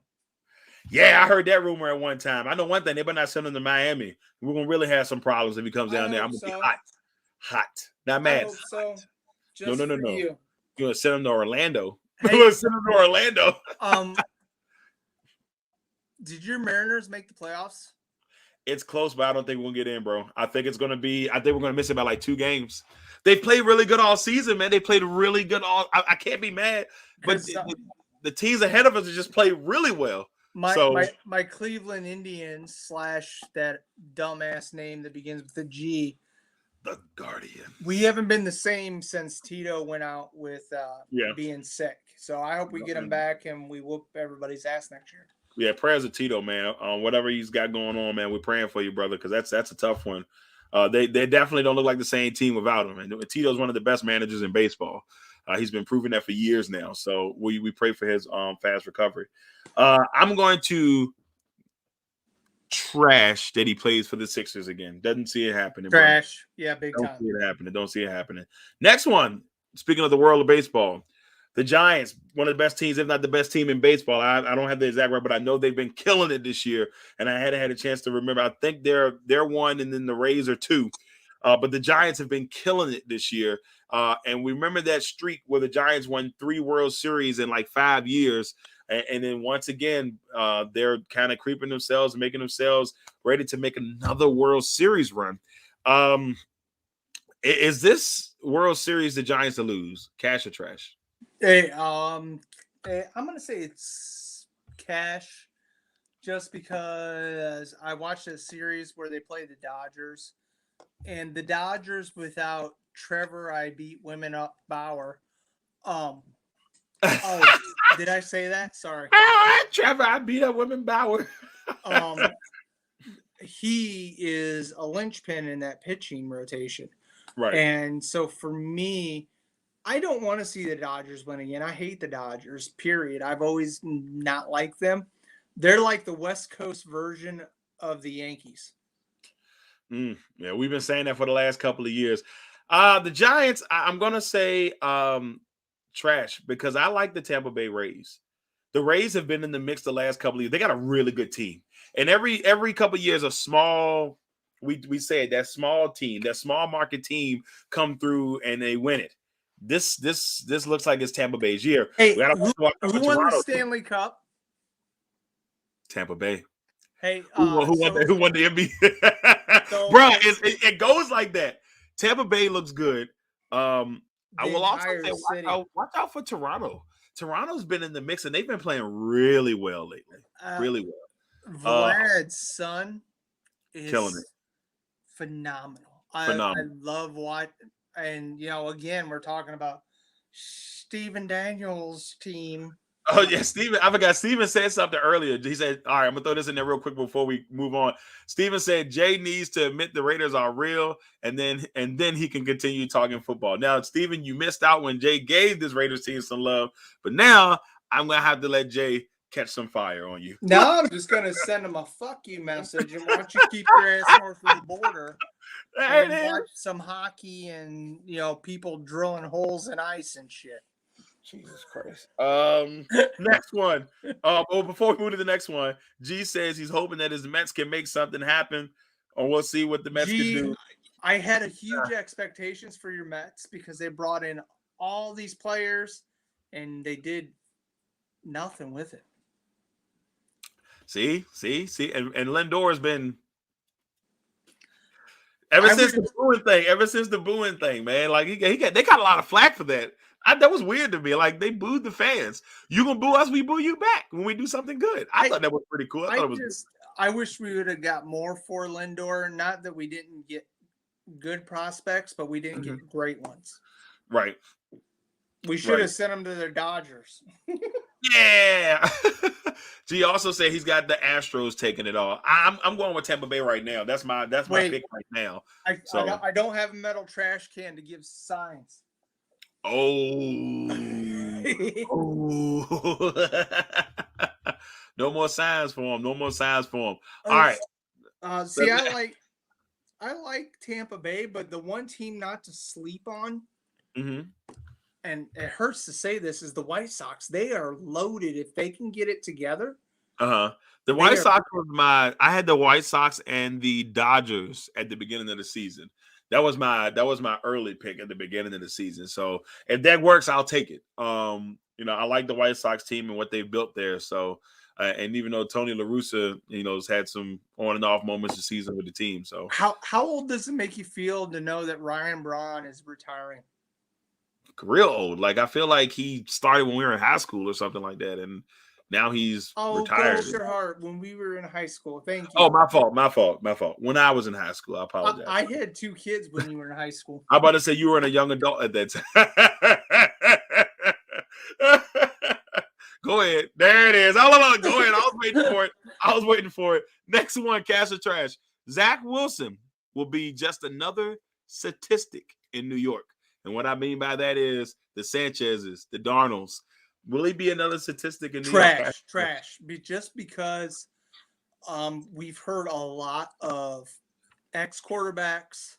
Yeah, I heard that rumor at one time. I know one thing. They better not send him to Miami. We're going to really have some problems if he comes down there. I'm going to be hot. Not mad. So. No. You. You're going to send him to Orlando. Hey, You're going to send him to Orlando. Did your Mariners make the playoffs? It's close, but I don't think we're going to get in, bro. I think we're going to miss it by like 2 games. They played really good all season, man. They played really good I can't be mad. But the teams ahead of us just played really well. My Cleveland Indians / that dumbass name that begins with a G. The Guardian. We haven't been the same since Tito went out with being sick. So I hope we get him back and we whoop everybody's ass next year. Yeah, prayers to Tito, man. Whatever he's got going on, man, we're praying for you, brother, because that's a tough one. They definitely don't look like the same team without him. And Tito's one of the best managers in baseball. He's been proving that for years now. So we pray for his fast recovery. I'm going to trash that he plays for the Sixers again. Doesn't see it happening. Trash. Bro. Yeah, big time. Don't see it happening. Next one, speaking of the world of baseball, the Giants, one of the best teams, if not the best team in baseball. I don't have the exact right, but I know they've been killing it this year. And I hadn't had a chance to remember. I think they're 1 and then the Rays are 2. But the Giants have been killing it this year. And we remember that streak where the Giants won 3 World Series in like 5 years. And then once again, they're kind of creeping themselves, making themselves ready to make another World Series run. Is this World Series the Giants to lose? Cash or trash? Hey, I'm going to say it's cash just because I watched a series where they play the Dodgers. And the Dodgers without Trevor, I beat women up Bauer. Did I say that? Sorry. Trevor, I beat up women Bauer. He is a linchpin in that pitching rotation. Right. And so for me, I don't want to see the Dodgers win again. I hate the Dodgers, period. I've always not liked them. They're like the West Coast version of the Yankees. Yeah, we've been saying that for the last couple of years. The Giants, I'm going to say trash because I like the Tampa Bay Rays. The Rays have been in the mix the last couple of years. They got a really good team. And every couple of years, a small, we say it, that small team, that small market team come through and they win it. This looks like it's Tampa Bay's year. Hey, who won the Stanley Cup? Tampa Bay. Hey, who won the NBA? Bro, it goes like that. Tampa Bay looks good. I will also say watch out for Toronto. Toronto's been in the mix and they've been playing really well lately. Really well. Vlad's son is killing it. Phenomenal. Phenomenal. I love watching. And again, we're talking about Stephen Daniels' team. Oh yeah, Steven. I forgot. Steven said something earlier. He said, "All right, I'm gonna throw this in there real quick before we move on." Steven said Jay needs to admit the Raiders are real, and then he can continue talking football. Now, Steven, you missed out when Jay gave this Raiders team some love, but now I'm gonna have to let Jay catch some fire on you. Now I'm just gonna send him a fuck you message, and why don't you keep your ass north of the border and watch some hockey and people drilling holes in ice and shit. Jesus Christ. Next one. Before we move to the next one, G says he's hoping that his Mets can make something happen, or we'll see what the Mets can do. I had a huge expectations for your Mets because they brought in all these players and they did nothing with it. See, and Lindor has been ever since the booing thing, man. Like they got a lot of flack for that. That was weird to me. Like they booed the fans. You gonna boo us, we boo you back when we do something good. I thought that was pretty cool. I wish we would have got more for Lindor. Not that we didn't get good prospects, but we didn't get great ones. Right. We should have sent them to their Dodgers. Yeah. G also said he's got the Astros taking it all. I'm going with Tampa Bay right now. That's my pick right now. I don't have a metal trash can to give signs. Oh. No more signs for him. All right. See, I like Tampa Bay, but the one team not to sleep on, and it hurts to say this, is the White Sox. They are loaded if they can get it together. The White Sox was I had the White Sox and the Dodgers at the beginning of the season. That was my early pick at the beginning of the season. So if that works, I'll take it. I like the White Sox team and what they've built there. So and even though Tony La Russa, has had some on and off moments this season with the team. So how old does it make you feel to know that Ryan Braun is retiring? Real old. Like I feel like he started when we were in high school or something like that, and now he's retired. Bless your heart. When we were in high school. Thank you. Oh, my fault. When I was in high school, I apologize. I had 2 kids when you were in high school. I'm about to say you were a young adult at that time. Go ahead. There it is. Go ahead. I was waiting for it. Next one, cash or trash. Zach Wilson will be just another statistic in New York. And what I mean by that is the Sanchez's, the Darnolds. Will he be another statistic in New York? Trash. Just because we've heard a lot of ex-quarterbacks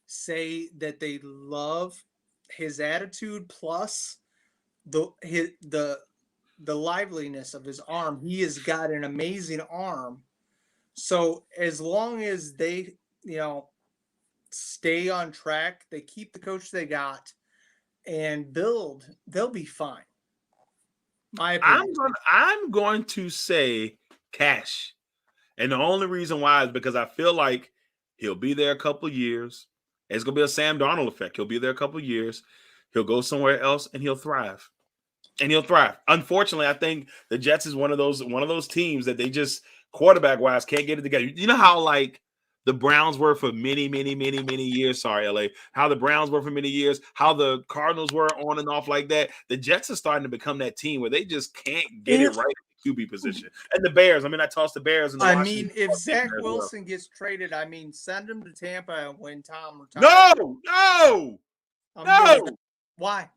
say that they love his attitude plus the liveliness of his arm. He has got an amazing arm. So as long as they, stay on track, they keep the coach they got and build, they'll be fine. My opinion. I'm going to say cash. And the only reason why is because I feel like he'll be there a couple of years. It's going to be a Sam Darnold effect. He'll be there a couple of years. He'll go somewhere else and he'll thrive. Unfortunately, I think the Jets is one of those teams that they just quarterback-wise can't get it together. You know how like the Browns were for many, many, many, many years. Sorry, LA. How the Browns were for many years. How the Cardinals were on and off like that. The Jets are starting to become that team where they just can't get it right in the QB position. And the Bears. I tossed the Bears. If Zach Wilson gets traded, send him to Tampa when Tom retires. No. Why?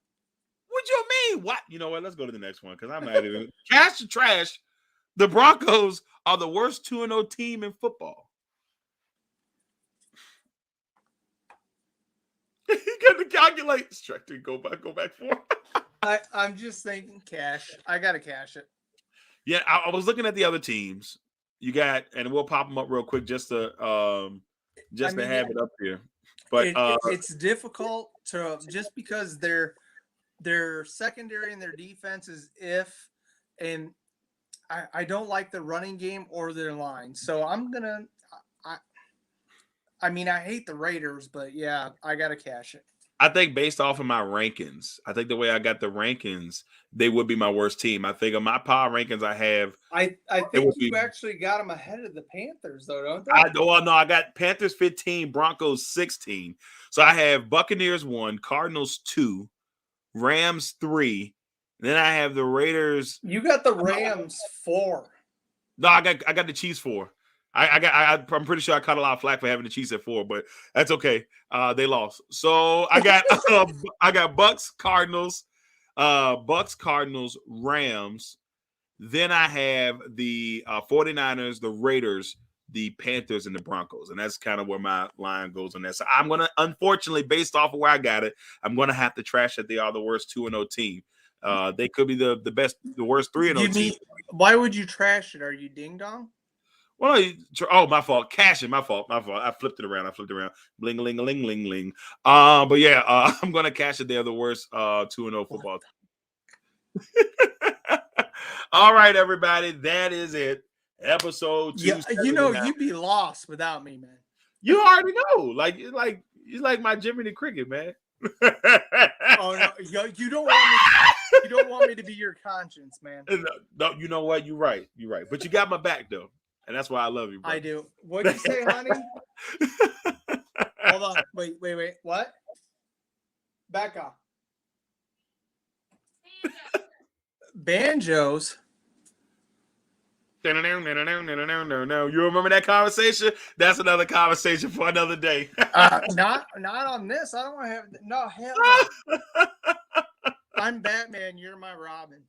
What you mean? What? You know what? Let's go to the next one because I'm not even. Cash or trash. The Broncos are the worst 2-0 team in football. He got to calculate. Structure, go back for. I'm just thinking cash. I gotta cash it. Yeah, I was looking at the other teams. You got, and we'll pop them up real quick just to have it up here. But it's difficult to just because their secondary and their defense is and I don't like the running game or their line. So I'm gonna. I hate the Raiders, but yeah, I gotta cash it. I think based off of my rankings, I think the way I got the rankings, they would be my worst team. I think of my power rankings I have. I think you actually got them ahead of the Panthers, though, don't they? I got Panthers 15, Broncos 16. So I have Buccaneers 1, Cardinals 2, Rams 3. Then I have the Raiders. You got the Rams 4. No, I got the Chiefs 4. I'm pretty sure I caught a lot of flack for having the Chiefs at 4, but that's okay. They lost. So I got I got Bucks, Cardinals, Rams. Then I have the 49ers, the Raiders, the Panthers, and the Broncos. And that's kind of where my line goes on that. So I'm going to, unfortunately, based off of where I got it, I'm going to have to trash that they are the worst 2-0 team. They could be the worst 3-0 team. Why would you trash it? Are you ding dong? Well, my fault. Cashing, my fault. I flipped it around. Bling, ling, ling, ling, ling. But yeah, I'm gonna cash it. They're the worst 2-0 football team. All right, everybody, that is it. Episode 2. Yeah, you'd be lost without me, man. You already know. Like you like my Jiminy Cricket, man. Oh no, you don't want me. You don't want me to be your conscience, man. No, you know what? You're right. But you got my back though. And that's why I love you, bro. I do. What did you say, honey? Hold on. Wait. What? Back off. Banjos. You remember that conversation? That's another conversation for another day. Not on this. I don't want to have no hell. No. I'm Batman. You're my Robin.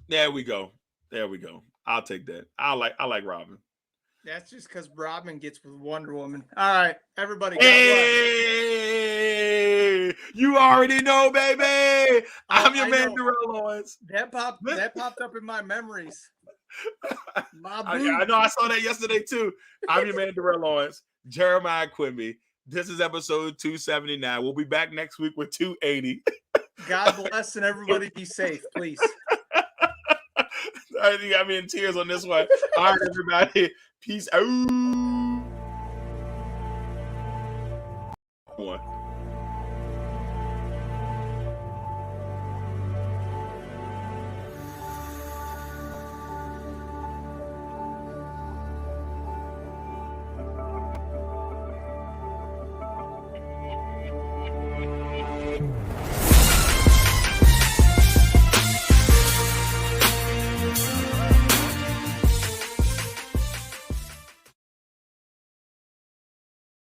There we go. I'll take that. I like Robin. That's just because Robin gets with Wonder Woman. All right, everybody. Hey, you already know, baby. I'm your man, Darrell Owens. That popped up in my memories. I know. I saw that yesterday too. I'm your man, Darrell Owens. Jeremiah Quimby. This is episode 279. We'll be back next week with 280. God bless and everybody be safe, please. You got me in tears on this one. All right, everybody. Peace out. One.